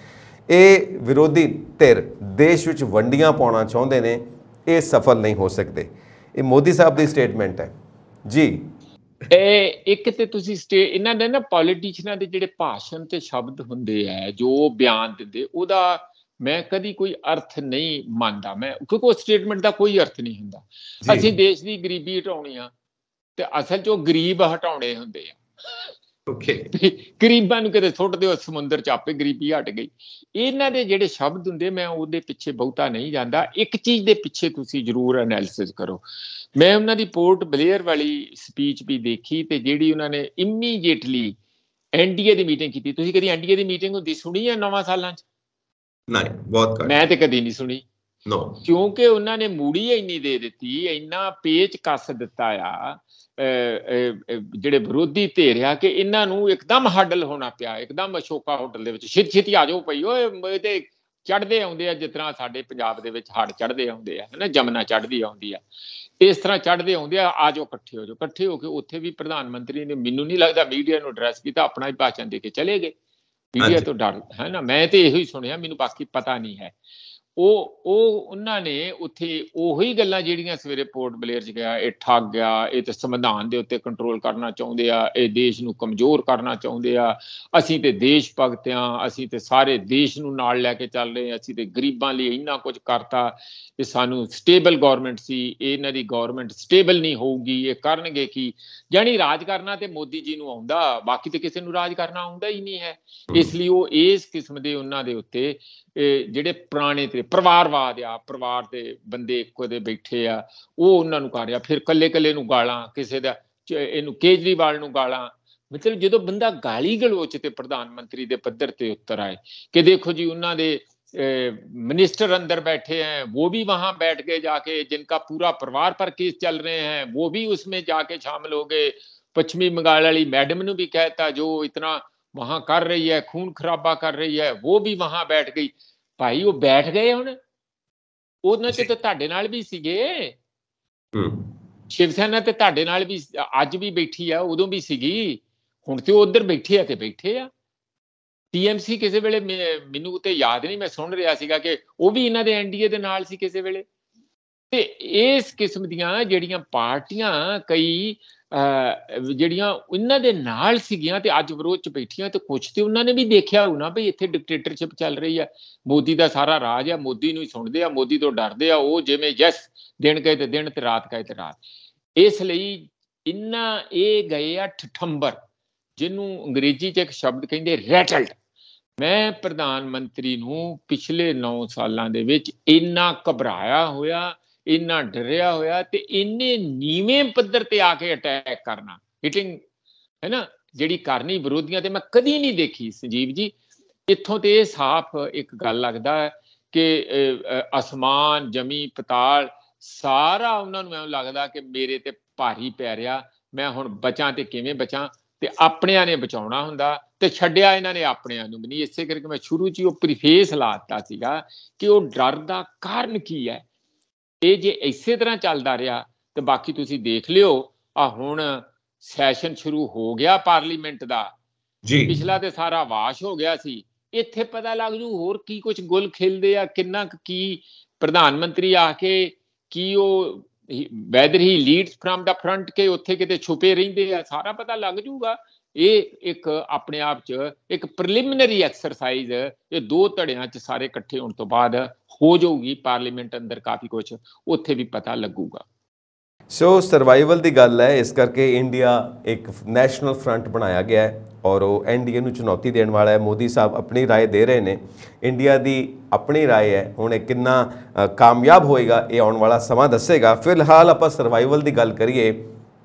[SPEAKER 1] ਇਹ ਵਿਰੋਧੀ ਧਿਰ ਦੇਸ਼ ਵਿੱਚ ਵੰਡੀਆਂ ਪਾਉਣਾ ਚਾਹੁੰਦੇ ਨੇ, ਇਹ ਸਫਲ ਨਹੀਂ ਹੋ ਸਕਦੇ। ਇਹ ਮੋਦੀ ਸਾਹਿਬ ਦੀ ਸਟੇਟਮੈਂਟ ਹੈ ਜੀ।
[SPEAKER 2] ਇੱਕ ਤੇ ਤੁਸੀਂ ਇਹਨਾਂ ਦੇ ਨਾ ਪੋਲੀਟੀਸ਼ੀਅਨਾਂ ਦੇ ਜਿਹੜੇ ਭਾਸ਼ਣ ਤੇ ਸ਼ਬਦ ਹੁੰਦੇ ਆ, ਜੋ ਬਿਆਨ ਦਿੰਦੇ, ਉਹਦਾ ਮੈਂ ਕਦੀ ਕੋਈ ਅਰਥ ਨਹੀਂ ਮੰਨਦਾ ਮੈਂ, ਕਿਉਂਕਿ ਉਸ ਸਟੇਟਮੈਂਟ ਦਾ ਕੋਈ ਅਰਥ ਨਹੀਂ ਹੁੰਦਾ। ਅਸੀਂ ਦੇਸ਼ ਦੀ ਗਰੀਬੀ ਹਟਾਉਣੀ ਆ ਤੇ ਅਸਲ 'ਚ ਉਹ ਗਰੀਬ ਹਟਾਉਣੇ ਹੁੰਦੇ ਆ। ਗਰੀਬਾਂ ਨੂੰ ਕਿਤੇ ਸੁੱਟ ਦਿਓ ਸਮੁੰਦਰ 'ਚ, ਆਪੇ ਗਰੀਬੀ ਹਟ ਗਈ। ਇਹਨਾਂ ਦੇ ਜਿਹੜੇ ਸ਼ਬਦ ਹੁੰਦੇ, ਮੈਂ ਉਹਦੇ ਪਿੱਛੇ ਬਹੁਤਾ ਨਹੀਂ ਜਾਂਦਾ। ਇੱਕ ਚੀਜ਼ ਦੇ ਪਿੱਛੇ ਤੁਸੀਂ ਜ਼ਰੂਰ ਐਨਾਲਿਸਿਸ ਕਰੋ। ਮੈਂ ਉਹਨਾਂ ਦੀ ਪੋਰਟ ਬਲੇਅਰ ਵਾਲੀ ਸਪੀਚ ਵੀ ਦੇਖੀ, ਤੇ ਜਿਹੜੀ ਉਹਨਾਂ ਨੇ ਇਮੀਡੀਏਟਲੀ ਐਨਡੀਏ ਦੀ ਮੀਟਿੰਗ ਕੀਤੀ। ਤੁਸੀਂ ਕਦੀ ਐਨਡੀਏ ਦੀ ਮੀਟਿੰਗ ਹੁੰਦੀ ਸੁਣੀ ਹੈ 9 ਸਾਲਾਂ 'ਚ?
[SPEAKER 1] ਨਹੀਂ, ਬਹੁਤ ਘੱਟ।
[SPEAKER 2] ਮੈਂ ਤੇ ਕਦੀ ਨਹੀਂ ਸੁਣੀ, ਕਿਉਂਕਿ ਉਹਨਾਂ ਨੇ ਮੂੜੀ ਇੰਨੀ ਦੇ ਦਿੱਤੀ, ਇੰਨਾ ਪੇਚ ਕੱਸ ਦਿੱਤਾ ਆ ਜਿਹੜੇ ਵਿਰੋਧੀ ਧਿਰ ਆ, ਕਿ ਇਹਨਾਂ ਨੂੰ ਇੱਕਦਮ ਹੱਡਲ ਹੋਣਾ ਪਿਆ। ਇੱਕਦਮ ਅਸ਼ੋਕਾ ਹੋਟਲ ਦੇ ਵਿੱਚ ਛੇਤੀ ਆ ਜਾਓ ਪਈ, ਓਏ ਤੇ ਚੜ੍ਹਦੇ ਆਉਂਦੇ ਆ ਜਿਸ ਤਰ੍ਹਾਂ ਸਾਡੇ ਪੰਜਾਬ ਦੇ ਵਿੱਚ ਹੜ੍ਹ ਚੜ੍ਹਦੇ ਆਉਂਦੇ ਆ, ਹਨਾ, ਜਮਨਾ ਚੜ੍ਹਦੀ ਆਉਂਦੀ ਆ, ਇਸ ਤਰ੍ਹਾਂ ਚੜ੍ਹਦੇ ਆਉਂਦੇ ਆ। ਆ ਜਾਓ, ਇਕੱਠੇ ਹੋ ਜਾਓ। ਇਕੱਠੇ ਹੋ ਕੇ ਉੱਥੇ ਵੀ ਪ੍ਰਧਾਨ ਮੰਤਰੀ ਨੇ, ਮੈਨੂੰ ਨਹੀਂ ਲੱਗਦਾ ਮੀਡੀਆ ਨੂੰ ਐਡਰੈਸ ਕੀਤਾ, ਆਪਣਾ ਹੀ ਭਾਸ਼ਣ ਦੇ ਕੇ ਚਲੇ ਗਏ। ਮੀਡੀਆ ਤੋਂ ਡਰ ਹੈ ਨਾ, ਮੈਂ ਤੇ ਇਹੋ ਹੀ ਸੁਣਿਆ, ਮੈਨੂੰ ਬਾਕੀ ਪਤਾ ਨਹੀਂ ਹੈ। ਉਹਨਾਂ ਨੇ ਉੱਥੇ ਉਹੀ ਗੱਲਾਂ ਜਿਹੜੀਆਂ ਸਵੇਰੇ ਪੋਰਟ ਬਲੇਅਰ 'ਚ ਗਿਆ, ਇਹ ਠੱਗ ਆ, ਇਹ ਤੇ ਸੰਵਿਧਾਨ ਦੇ ਉੱਤੇ ਕੰਟਰੋਲ ਕਰਨਾ ਚਾਹੁੰਦੇ ਆ, ਇਹ ਦੇਸ਼ ਨੂੰ ਕਮਜ਼ੋਰ ਕਰਨਾ ਚਾਹੁੰਦੇ ਆ, ਅਸੀਂ ਤੇ ਦੇਸ਼ ਭਗਤ ਆ, ਅਸੀਂ ਤੇ ਸਾਰੇ ਦੇਸ਼ ਨੂੰ ਨਾਲ ਲੈ ਕੇ ਚੱਲ ਰਹੇ ਹਾਂ, ਅਸੀਂ ਤੇ ਗਰੀਬਾਂ ਲਈ ਇੰਨਾ ਕੁਝ ਕਰਤਾ, ਇਹ ਸਾਨੂੰ ਸਟੇਬਲ ਗੌਰਮੈਂਟ ਸੀ, ਇਹਨਾਂ ਦੀ ਗੌਰਮੈਂਟ ਸਟੇਬਲ ਨਹੀਂ ਹੋਊਗੀ, ਇਹ ਕਰਨਗੇ ਕੀ? ਜਾਣੀ ਰਾਜ ਕਰਨਾ ਤੇ ਮੋਦੀ ਜੀ ਨੂੰ ਆਉਂਦਾ, ਬਾਕੀ ਤੇ ਕਿਸੇ ਨੂੰ ਰਾਜ ਕਰਨਾ ਆਉਂਦਾ ਹੀ ਨਹੀਂ ਹੈ। ਇਸ ਲਈ ਉਹ ਇਸ ਕਿਸਮ ਦੇ ਉਹਨਾਂ ਦੇ ਉੱਤੇ ਜਿਹੜੇ ਪੁਰਾਣੇ ਤੇ ਪਰਿਵਾਰਵਾਦ ਆ, ਪਰਿਵਾਰ ਦੇ ਬੰਦੇ ਇੱਕੋ ਦੇ ਬੈਠੇ ਆ, ਉਹ ਉਹਨਾਂ ਨੂੰ ਕਰ ਰਿਹਾ। ਫਿਰ ਕੱਲੇ ਨੂੰ ਗਾਲਾਂ, ਕਿਸੇ ਦਾ ਇਹਨੂੰ ਕੇਜਰੀਵਾਲ ਨੂੰ ਗਾਲਾਂ। ਮਤਲਬ ਜਦੋਂ ਬੰਦਾ ਗਾਲੀ ਗਲੋਚ ਤੇ ਪ੍ਰਧਾਨ ਮੰਤਰੀ ਦੇ ਪੱਧਰ ਤੇ ਉੱਤਰ ਆਏ ਕਿ ਦੇਖੋ ਜੀ ਉਹਨਾਂ ਦੇ मिनिस्टर अंदर बैठे हैं, वो भी वहां बैठ गए जाके, जिनका पूरा परिवार पर केस चल रहे हैं, वो भी उसमें जाके शामिल हो गए। पश्चिमी बंगाल वाली मैडम ने भी कहता जो इतना वहां कर रही है, खून खराबा कर रही है, वो भी वहां बैठ गई। भाई वो बैठ गए हुण, ਉਹਨਾਂ ਤੇ ਤੁਹਾਡੇ ਨਾਲ ਵੀ ਸੀਗੇ, ਸ਼ਿਵ ਸੈਨਾ ਤੇ ਤੁਹਾਡੇ ਨਾਲ ਵੀ ਅੱਜ ਵੀ ਬੈਠੀ ਆ, ਉਦੋਂ ਵੀ ਸੀਗੀ, ਹੁਣ ਤੇ ਉਧਰ ਬੈਠੇ ਆ ਤੇ ਬੈਠੇ ਆ। ਟੀਐਮਸੀ ਕਿਸੇ ਵੇਲੇ, ਮੈਨੂੰ ਤੇ ਯਾਦ ਨਹੀਂ, ਮੈਂ ਸੁਣ ਰਿਹਾ ਸੀਗਾ ਕਿ ਉਹ ਵੀ ਇਹਨਾਂ ਦੇ ਐਨਡੀਏ ਦੇ ਨਾਲ ਸੀ ਕਿਸੇ ਵੇਲੇ। ਤੇ ਇਸ ਕਿਸਮ ਦੀਆਂ ਜਿਹੜੀਆਂ ਪਾਰਟੀਆਂ ਕਈ ਜਿਹੜੀਆਂ ਇਹਨਾਂ ਦੇ ਨਾਲ ਸੀਗੀਆਂ ਤੇ ਅੱਜ ਵਿਰੋਧ 'ਚ ਬੈਠੀਆਂ, ਤੇ ਕੁਛ ਤੇ ਉਹਨਾਂ ਨੇ ਵੀ ਦੇਖਿਆ ਹੋਊ ਨਾ ਵੀ ਇੱਥੇ ਡਿਕਟੇਟਰਸ਼ਿਪ ਚੱਲ ਰਹੀ ਆ, ਮੋਦੀ ਦਾ ਸਾਰਾ ਰਾਜ ਆ, ਮੋਦੀ ਨੂੰ ਹੀ ਸੁਣਦੇ ਆ, ਮੋਦੀ ਤੋਂ ਡਰਦੇ ਆ। ਉਹ ਜਿਵੇਂ ਯੈਸ ਦਿਨ ਕਹੇ ਤੇ ਦਿਨ ਤੇ ਰਾਤ ਕਹੇ ਤੇ ਰਾਤ। ਇਸ ਲਈ ਇਹ ਗਏ ਆ ਠਠੰਬਰ, ਜਿਹਨੂੰ ਅੰਗਰੇਜ਼ੀ 'ਚ ਇੱਕ ਸ਼ਬਦ ਕਹਿੰਦੇ ਰੈਟਲਡ। ਮੈਂ ਪ੍ਰਧਾਨ ਮੰਤਰੀ ਨੂੰ ਪਿਛਲੇ 9 ਸਾਲਾਂ ਦੇ ਵਿੱਚ ਇੰਨਾ ਘਬਰਾਇਆ ਹੋਇਆ, ਇੰਨਾ ਡਰਿਆ ਹੋਇਆ, ਤੇ ਇੰਨੇ ਨੀਵੇਂ ਪੱਧਰ ਤੇ ਆ ਕੇ ਅਟੈਕ ਕਰਨਾ, ਹਿਟਿੰਗ ਹੈ ਨਾ ਜਿਹੜੀ ਕਰਨੀ ਵਿਰੋਧੀਆਂ ਤੇ ਮੈਂ ਕਦੀ ਨਹੀਂ ਦੇਖੀ ਸੰਜੀਵ ਜੀ। ਇੱਥੋਂ ਤੇ ਇਹ ਸਾਫ਼ ਇੱਕ ਗੱਲ ਲੱਗਦਾ ਹੈ ਕਿ ਅਸਮਾਨ ਜਮੀ ਪਤਾਲ ਸਾਰਾ ਉਹਨਾਂ ਨੂੰ ਐਂ ਲੱਗਦਾ ਕਿ ਮੇਰੇ ਤੇ ਭਾਰੀ ਪੈ ਰਿਹਾ, ਮੈਂ ਹੁਣ ਬਚਾਂ ਤੇ ਕਿਵੇਂ ਬਚਾਂ, ਤੇ ਆਪਣਿਆਂ ਨੇ ਬਚਾਉਣਾ ਹੁੰਦਾ ਤੇ ਛੱਡਿਆ ਇਹਨਾਂ ਨੇ ਆਪਣਿਆਂ ਨੂੰ ਵੀ ਨਹੀਂ। ਇਸੇ ਕਰਕੇ ਮੈਂ ਸ਼ੁਰੂ 'ਚ ਹੀ ਉਹ ਪ੍ਰੀਫੇਸ ਲਾ ਦਿੱਤਾ ਸੀਗਾ ਕਿ ਉਹ ਡਰ ਦਾ ਕਾਰਨ ਕੀ ਹੈ। ਇਹ ਜੇ ਇਸੇ ਤਰ੍ਹਾਂ ਚੱਲਦਾ ਰਿਹਾ ਤੇ ਬਾਕੀ ਤੁਸੀਂ ਦੇਖ ਲਿਓ, ਆ ਹੁਣ ਸੈਸ਼ਨ ਸ਼ੁਰੂ ਹੋ ਗਿਆ ਪਾਰਲੀਮੈਂਟ ਦਾ ਜੀ, ਪਿਛਲਾ ਤੇ ਸਾਰਾ ਵਾਸ਼ ਹੋ ਗਿਆ ਸੀ। ਇੱਥੇ ਪਤਾ ਲੱਗ ਜੂ ਹੋਰ ਕੀ ਕੁਝ ਗੁੱਲ ਖਿਲਦੇ ਆ, ਕਿੰਨਾ ਕੀ ਪ੍ਰਧਾਨ ਮੰਤਰੀ ਆ ਕੇ ਕੀ ਉਹ ਵੈਦਰ ਹੀ ਲੀਡਸ ਫਰਮ ਦਾ ਫਰੰਟ ਕੇ ਉੱਥੇ ਕਿਤੇ ਛੁਪੇ ਰਹਿੰਦੇ ਆ, ਸਾਰਾ ਪਤਾ ਲੱਗ ਜੂਗਾ। ਇਹ ਇੱਕ ਆਪਣੇ ਆਪ 'ਚ ਇੱਕ ਪ੍ਰੀਲਿਮਿਨਰੀ ਐਕਸਰਸਾਈਜ਼ ਇਹ ਦੋ ਧੜਿਆਂ 'ਚ ਸਾਰੇ ਇਕੱਠੇ ਹੋਣ ਤੋਂ ਬਾਅਦ ਹੋ ਜਾਊਗੀ। ਪਾਰਲੀਮੈਂਟ ਅੰਦਰ ਕਾਫੀ ਕੁਝ ਉੱਥੇ ਵੀ ਪਤਾ ਲੱਗੂਗਾ।
[SPEAKER 1] ਸੋ ਸਰਵਾਈਵਲ ਦੀ ਗੱਲ ਹੈ, ਇਸ ਕਰਕੇ ਇੰਡੀਆ ਇੱਕ ਨੈਸ਼ਨਲ ਫਰੰਟ ਬਣਾਇਆ ਗਿਆ ਹੈ ਔਰ ਉਹ ਐਨਡੀਏ ਨੂੰ ਚੁਣੌਤੀ ਦੇਣ ਵਾਲਾ ਹੈ। ਮੋਦੀ ਸਾਹਿਬ ਆਪਣੀ ਰਾਏ ਦੇ ਰਹੇ ਨੇ, ਇੰਡੀਆ ਦੀ ਆਪਣੀ ਰਾਏ ਹੈ। ਹੁਣ ਇਹ ਕਿੰਨਾ ਕਾਮਯਾਬ ਹੋਏਗਾ ਇਹ ਆਉਣ ਵਾਲਾ ਸਮਾਂ ਦੱਸੇਗਾ। ਫਿਲਹਾਲ ਆਪਾਂ ਸਰਵਾਈਵਲ ਦੀ ਗੱਲ ਕਰੀਏ।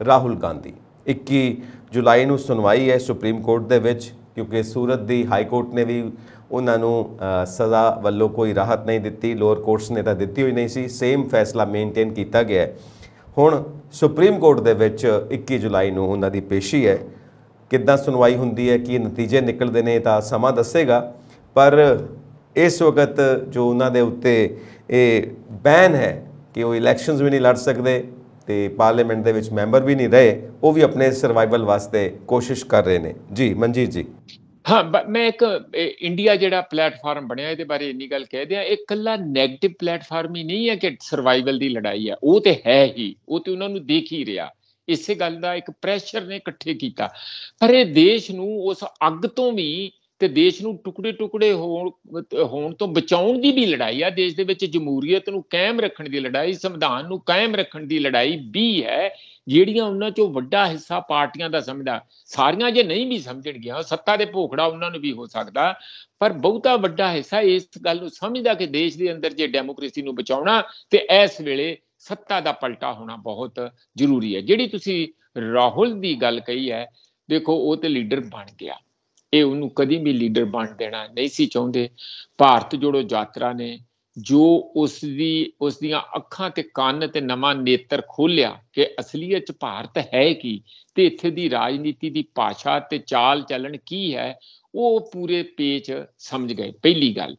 [SPEAKER 1] ਰਾਹੁਲ ਗਾਂਧੀ 21 ਜੁਲਾਈ ਨੂੰ ਸੁਣਵਾਈ ਹੈ ਸੁਪਰੀਮ ਕੋਰਟ ਦੇ ਵਿੱਚ, ਕਿਉਂਕਿ ਸੂਰਤ ਦੀ ਹਾਈ ਕੋਰਟ ਨੇ ਵੀ ਉਹਨਾਂ ਨੂੰ ਸਜ਼ਾ ਵੱਲੋਂ ਕੋਈ ਰਾਹਤ ਨਹੀਂ ਦਿੱਤੀ, ਲੋਅਰ ਕੋਰਟਸ ਨੇ ਤਾਂ ਦਿੱਤੀ ਹੋਈ ਨਹੀਂ ਸੀ, ਸੇਮ ਫੈਸਲਾ ਮੇਨਟੇਨ ਕੀਤਾ ਗਿਆ ਹੈ। ਹੁਣ ਸੁਪਰੀਮ ਕੋਰਟ ਦੇ ਵਿੱਚ 21 ਜੁਲਾਈ ਨੂੰ ਉਹਨਾਂ ਦੀ ਪੇਸ਼ੀ ਹੈ। ਕਿੱਦਾਂ ਸੁਣਵਾਈ ਹੁੰਦੀ ਹੈ, ਕੀ ਨਤੀਜੇ ਨਿਕਲਦੇ ਨੇ ਤਾਂ ਸਮਾਂ ਦੱਸੇਗਾ। ਪਰ ਇਸ ਵਕਤ ਜੋ ਉਹਨਾਂ ਦੇ ਉੱਤੇ ਇਹ ਬੈਨ ਹੈ ਕਿ ਉਹ ਇਲੈਕਸ਼ਨਸ ਵੀ ਨਹੀਂ ਲੜ ਸਕਦੇ ਤੇ ਪਾਰਲੀਮੈਂਟ ਦੇ ਵਿੱਚ ਮੈਂਬਰ ਵੀ ਨਹੀਂ ਰਹੇ, ਉਹ ਵੀ ਆਪਣੇ ਸਰਵਾਈਵਲ ਵਾਸਤੇ ਕੋਸ਼ਿਸ਼ ਕਰ ਰਹੇ ਨੇ। ਜੀ ਮਨਜੀਤ ਜੀ।
[SPEAKER 2] ਹਾਂ, ਮੈਂ ਇੱਕ ਇੰਡੀਆ ਜਿਹੜਾ ਪਲੇਟਫਾਰਮ ਬਣਿਆ ਇਹਦੇ ਬਾਰੇ ਇੰਨੀ ਗੱਲ ਕਹਿ ਦਿਆਂ, ਇਹ ਇਕੱਲਾ ਨੈਗੇਟਿਵ ਪਲੇਟਫਾਰਮ ਹੀ ਨਹੀਂ ਹੈ ਕਿ ਸਰਵਾਈਵਲ ਦੀ ਲੜਾਈ ਹੈ, ਉਹ ਤੇ ਹੈ ਹੀ, ਉਹ ਤੇ ਉਹਨਾਂ ਨੂੰ ਦੇਖ ਹੀ ਰਿਹਾ। ਇਸੇ ਗੱਲ ਦਾ ਇੱਕ ਪ੍ਰੈਸ਼ਰ ਨੇ ਇਕੱਠੇ ਕੀਤਾ, ਪਰ ਇਹ ਦੇਸ਼ ਨੂੰ ਉਸ ਅੱਗ ਤੋਂ ਵੀ ਤੇ ਦੇਸ਼ ਨੂੰ ਟੁਕੜੇ ਟੁਕੜੇ ਹੋਣ ਤੋਂ ਬਚਾਉਣ ਦੀ ਵੀ ਲੜਾਈ ਆ। ਦੇਸ਼ ਦੇ ਵਿੱਚ ਜਮਹੂਰੀਅਤ ਨੂੰ ਕਾਇਮ ਰੱਖਣ ਦੀ ਲੜਾਈ, ਸੰਵਿਧਾਨ ਨੂੰ ਕਾਇਮ ਰੱਖਣ ਦੀ ਲੜਾਈ ਵੀ ਹੈ, ਜਿਹੜੀਆਂ ਉਹਨਾਂ ਚੋਂ ਵੱਡਾ ਹਿੱਸਾ ਪਾਰਟੀਆਂ ਦਾ ਸਮਝਦਾ। ਸਾਰੀਆਂ ਜੇ ਨਹੀਂ ਵੀ ਸਮਝਣਗੀਆਂ, ਸੱਤਾ ਦੇ ਭੋਖੜਾ ਉਹਨਾਂ ਨੂੰ ਵੀ ਹੋ ਸਕਦਾ, ਪਰ ਬਹੁਤਾ ਵੱਡਾ ਹਿੱਸਾ ਇਸ ਗੱਲ ਨੂੰ ਸਮਝਦਾ ਕਿ ਦੇਸ਼ ਦੇ ਅੰਦਰ ਜੇ ਡੈਮੋਕ੍ਰੇਸੀ ਨੂੰ ਬਚਾਉਣਾ ਤੇ ਇਸ ਵੇਲੇ ਸੱਤਾ ਦਾ ਪਲਟਾ ਹੋਣਾ ਬਹੁਤ ਜ਼ਰੂਰੀ ਹੈ। ਜਿਹੜੀ ਤੁਸੀਂ ਰਾਹੁਲ ਦੀ ਗੱਲ ਕਹੀ ਹੈ, ਦੇਖੋ ਉਹ ਤੇ ਲੀਡਰ ਬਣ ਗਿਆ, ਇਹ ਉਹਨੂੰ ਕਦੀ ਵੀ ਲੀਡਰ ਬਣ ਦੇਣਾ ਨਹੀਂ ਸੀ ਚਾਹੁੰਦੇ। ਭਾਰਤ ਜੋੜੋ ਯਾਤਰਾ ਨੇ ਜੋ ਉਸ ਦੀਆਂ ਅੱਖਾਂ ਤੇ ਕੰਨ ਤੇ ਨਵਾਂ ਨੇਤਰ ਖੋਲਿਆ ਕਿ ਅਸਲੀਅਤ 'ਚ ਭਾਰਤ ਹੈ ਕੀ ਤੇ ਇੱਥੇ ਦੀ ਰਾਜਨੀਤੀ ਦੀ ਭਾਸ਼ਾ ਤੇ ਚਾਲ ਚੱਲਣ ਕੀ ਹੈ, ਉਹ ਪੂਰੇ ਪੇਚ ਸਮਝ ਗਏ, ਪਹਿਲੀ ਗੱਲ।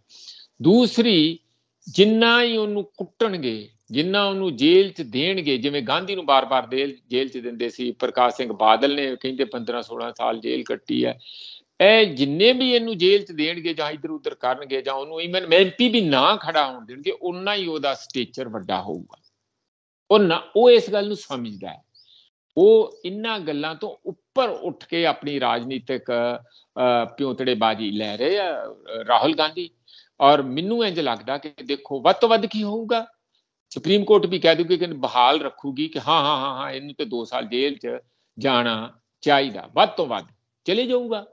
[SPEAKER 2] ਦੂਸਰੀ, ਜਿੰਨਾ ਹੀ ਉਹਨੂੰ ਕੁੱਟਣਗੇ, ਜਿੰਨਾ ਉਹਨੂੰ ਜੇਲ੍ਹ 'ਚ ਦੇਣਗੇ, ਜਿਵੇਂ ਗਾਂਧੀ ਨੂੰ ਬਾਰ-ਬਾਰ ਜੇਲ੍ਹ 'ਚ ਦਿੰਦੇ ਸੀ, ਪ੍ਰਕਾਸ਼ ਸਿੰਘ ਬਾਦਲ ਨੇ ਕਹਿੰਦੇ 15-16 ਸਾਲ ਜੇਲ੍ਹ ਕੱਟੀ ਹੈ, ਇਹ ਜਿੰਨੇ ਵੀ ਇਹਨੂੰ ਜੇਲ੍ਹ 'ਚ ਦੇਣਗੇ ਜਾਂ ਇੱਧਰ ਉੱਧਰ ਕਰਨਗੇ ਜਾਂ ਉਹਨੂੰ ਈਵਨ ਐਮਪੀ ਵੀ ਨਾ ਖੜਾ ਹੋਣ ਦੇਣਗੇ, ਓਨਾ ਹੀ ਉਹਦਾ ਸਟੇਚਰ ਵੱਡਾ ਹੋਊਗਾ। ਉਹ ਇਸ ਗੱਲ ਨੂੰ ਸਮਝਦਾ ਹੈ, ਉਹ ਇਹਨਾਂ ਗੱਲਾਂ ਤੋਂ ਉੱਪਰ ਉੱਠ ਕੇ ਆਪਣੀ ਰਾਜਨੀਤਿਕ ਪਿਓਤੜੇਬਾਜ਼ੀ ਲੈ ਰਹੇ ਆ ਰਾਹੁਲ ਗਾਂਧੀ। ਔਰ ਮੈਨੂੰ ਇੰਝ ਲੱਗਦਾ ਕਿ ਦੇਖੋ ਵੱਧ ਤੋਂ ਵੱਧ ਕੀ ਹੋਊਗਾ, ਸੁਪਰੀਮ ਕੋਰਟ ਵੀ ਕਹਿ ਦੂਗੀ ਕਿ ਬਹਾਲ ਰੱਖੂਗੀ ਕਿ ਹਾਂ ਇਹਨੂੰ ਤੇ 2 ਸਾਲ ਜੇਲ੍ਹ 'ਚ ਜਾਣਾ ਚਾਹੀਦਾ, ਵੱਧ ਤੋਂ ਵੱਧ ਚਲੇ ਜਾਊਗਾ,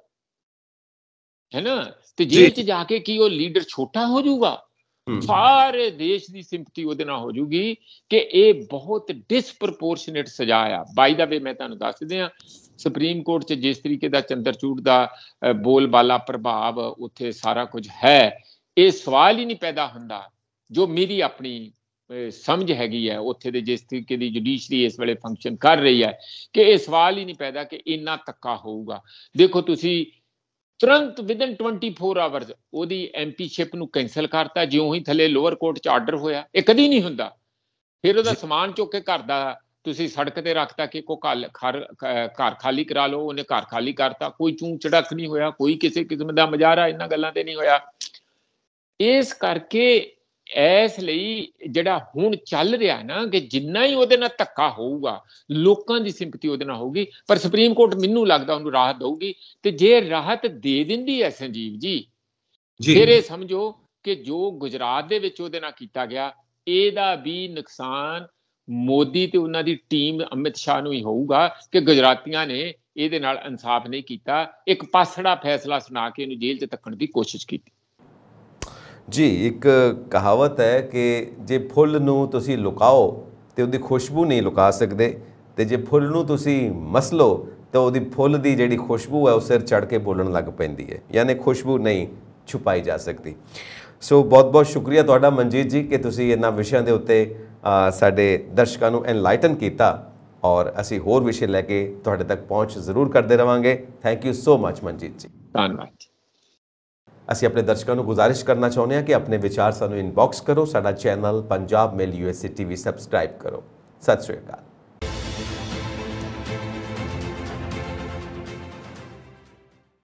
[SPEAKER 2] ਹੈ ਨਾ। ਤੇ ਜੇਲ੍ਹ 'ਚ ਜਾ ਕੇ ਕੀ ਉਹ ਲੀਡਰ ਛੋਟਾ ਹੋ ਜਾਊਗਾ? ਸਾਰੇ ਦੇਸ਼ ਦੀ ਸਿੰਪਥੀ ਉਹਦੇ ਨਾਲ ਹੋ ਜੂਗੀ ਕਿ ਇਹ ਬਹੁਤ ਡਿਸਪ੍ਰਪੋਰਸ਼ਨੇਟ ਸਜ਼ਾ ਆ। ਬਾਈ ਦਾ ਵੇ ਮੈਂ ਤੁਹਾਨੂੰ ਦੱਸ ਦਿਆਂ, ਸੁਪਰੀਮ ਕੋਰਟ 'ਚ ਜਿਸ ਤਰੀਕੇ ਦਾ ਚੰਦਰਚੂੜ ਦਾ ਬੋਲਬਾਲਾ ਪ੍ਰਭਾਵ ਉੱਥੇ ਸਾਰਾ ਕੁਝ ਹੈ, ਇਹ ਸਵਾਲ ਹੀ ਨਹੀਂ ਪੈਦਾ ਹੁੰਦਾ। ਜੋ ਮੇਰੀ ਆਪਣੀ ਸਮਝ ਹੈਗੀ ਹੈ ਉੱਥੇ ਦੇ ਜਿਸ ਤਰੀਕੇ ਦੀ ਜੁਡੀਸ਼ਰੀ ਇਸ ਵੇਲੇ ਫੰਕਸ਼ਨ ਕਰ ਰਹੀ ਹੈ, ਕਿ ਇਹ ਸਵਾਲ ਹੀ ਨਹੀਂ ਪੈਦਾ ਕਿ ਇੰਨਾ ਧੱਕਾ ਹੋਊਗਾ। ਦੇਖੋ ਤੁਸੀਂ ਤੁਰੰਤ ਵਿਦਨ 24 ਆਵਰਸ ਉਹਦੀ ਐਮਪੀਸ਼ਿਪ ਨੂੰ ਕੈਂਸਲ ਕਰਤਾ, ਜਿਉਂ ਹੀ ਥੱਲੇ ਲੋਅਰ ਕੋਰਟ 'ਚ ਆਰਡਰ ਹੋਇਆ। ਇਹ ਕਦੀ ਨਹੀਂ ਹੁੰਦਾ। ਫਿਰ ਉਹਦਾ ਸਮਾਨ ਚੁੱਕ ਕੇ ਘਰ ਦਾ ਤੁਸੀਂ ਸੜਕ ਤੇ ਰੱਖਤਾ ਕਿ ਘਰ ਖਾਲੀ ਕਰਾ ਲਓ, ਉਹਨੇ ਘਰ ਖਾਲੀ ਕਰਤਾ, ਕੋਈ ਚੂੰ ਚੜਕ ਨਹੀਂ ਹੋਇਆ, ਕੋਈ ਕਿਸੇ ਕਿਸਮ ਦਾ ਮਜ਼ਾਰਾ ਇਹਨਾਂ ਗੱਲਾਂ ਤੇ ਨਹੀਂ ਹੋਇਆ। ਇਸ ਕਰਕੇ ਇਸ ਲਈ ਜਿਹੜਾ ਹੁਣ ਚੱਲ ਰਿਹਾ ਨਾ ਕਿ ਜਿੰਨਾ ਹੀ ਉਹਦੇ ਨਾਲ ਧੱਕਾ ਹੋਊਗਾ ਲੋਕਾਂ ਦੀ ਸਿੰਪਥੀ ਉਹਦੇ ਨਾਲ ਹੋਊਗੀ, ਪਰ ਸੁਪਰੀਮ ਕੋਰਟ ਮੈਨੂੰ ਲੱਗਦਾ ਉਹਨੂੰ ਰਾਹਤ ਦਊਗੀ। ਤੇ ਜੇ ਰਾਹਤ ਦੇ ਦਿੰਦੀ ਹੈ ਸੰਜੀਵ ਜੀ, ਫਿਰ ਇਹ ਸਮਝੋ ਕਿ ਜੋ ਗੁਜਰਾਤ ਦੇ ਵਿੱਚ ਉਹਦੇ ਨਾਲ ਕੀਤਾ ਗਿਆ, ਇਹਦਾ ਵੀ ਨੁਕਸਾਨ ਮੋਦੀ ਤੇ ਉਹਨਾਂ ਦੀ ਟੀਮ ਅਮਿਤ ਸ਼ਾਹ ਨੂੰ ਹੀ ਹੋਊਗਾ ਕਿ ਗੁਜਰਾਤੀਆਂ ਨੇ ਇਹਦੇ ਨਾਲ ਇਨਸਾਫ ਨਹੀਂ ਕੀਤਾ, ਇੱਕ ਪਾਸੜਾ ਫੈਸਲਾ ਸੁਣਾ ਕੇ ਇਹਨੂੰ ਜੇਲ੍ਹ 'ਚ ਧੱਕਣ ਦੀ ਕੋਸ਼ਿਸ਼ ਕੀਤੀ।
[SPEAKER 1] ਜੀ ਇੱਕ ਕਹਾਵਤ ਹੈ ਕਿ ਜੇ ਫੁੱਲ ਨੂੰ ਤੁਸੀਂ ਲੁਕਾਓ ਤੇ ਉਹਦੀ ਖੁਸ਼ਬੂ ਨਹੀਂ ਲੁਕਾ ਸਕਦੇ, ਤੇ ਜੇ ਫੁੱਲ ਨੂੰ ਤੁਸੀਂ ਮਸਲੋ ਤਾਂ ਉਹਦੀ ਫੁੱਲ ਦੀ ਜਿਹੜੀ ਖੁਸ਼ਬੂ ਹੈ ਉਹ ਸਿਰ ਚੜ੍ਹ ਕੇ ਬੋਲਣ ਲੱਗ ਪੈਂਦੀ ਹੈ, ਯਾਨੀ ਖੁਸ਼ਬੂ ਨਹੀਂ ਛੁਪਾਈ ਜਾ ਸਕਦੀ। ਸੋ ਬਹੁਤ ਬਹੁਤ ਸ਼ੁਕਰੀਆ ਤੁਹਾਡਾ ਮਨਜੀਤ ਜੀ ਕਿ ਤੁਸੀਂ ਇਹਨਾਂ ਵਿਸ਼ਿਆਂ ਦੇ ਉੱਤੇ ਸਾਡੇ ਦਰਸ਼ਕਾਂ ਨੂੰ ਐਨਲਾਈਟਨ ਕੀਤਾ, ਔਰ ਅਸੀਂ ਹੋਰ ਵਿਸ਼ੇ ਲੈ ਕੇ ਤੁਹਾਡੇ ਤੱਕ ਪਹੁੰਚ ਜ਼ਰੂਰ ਕਰਦੇ ਰਵਾਂਗੇ। Thank you so much Manjit ji.
[SPEAKER 2] ਧੰਨਵਾਦ।
[SPEAKER 1] ਅਸੀਂ ਆਪਣੇ ਦਰਸ਼ਕਾਂ ਨੂੰ ਗੁਜ਼ਾਰਿਸ਼ ਕਰਨਾ ਚਾਹੁੰਦੇ ਹਾਂ ਕਿ ਆਪਣੇ ਵਿਚਾਰ ਸਾਨੂੰ ਇਨਬਾਕਸ ਕਰੋ, ਸਾਡਾ ਚੈਨਲ ਪੰਜਾਬ ਮੇਲ USA TV ਸਬਸਕ੍ਰਾਈਬ ਕਰੋ। ਸਤਿ ਸ਼੍ਰੀ ਅਕਾਲ।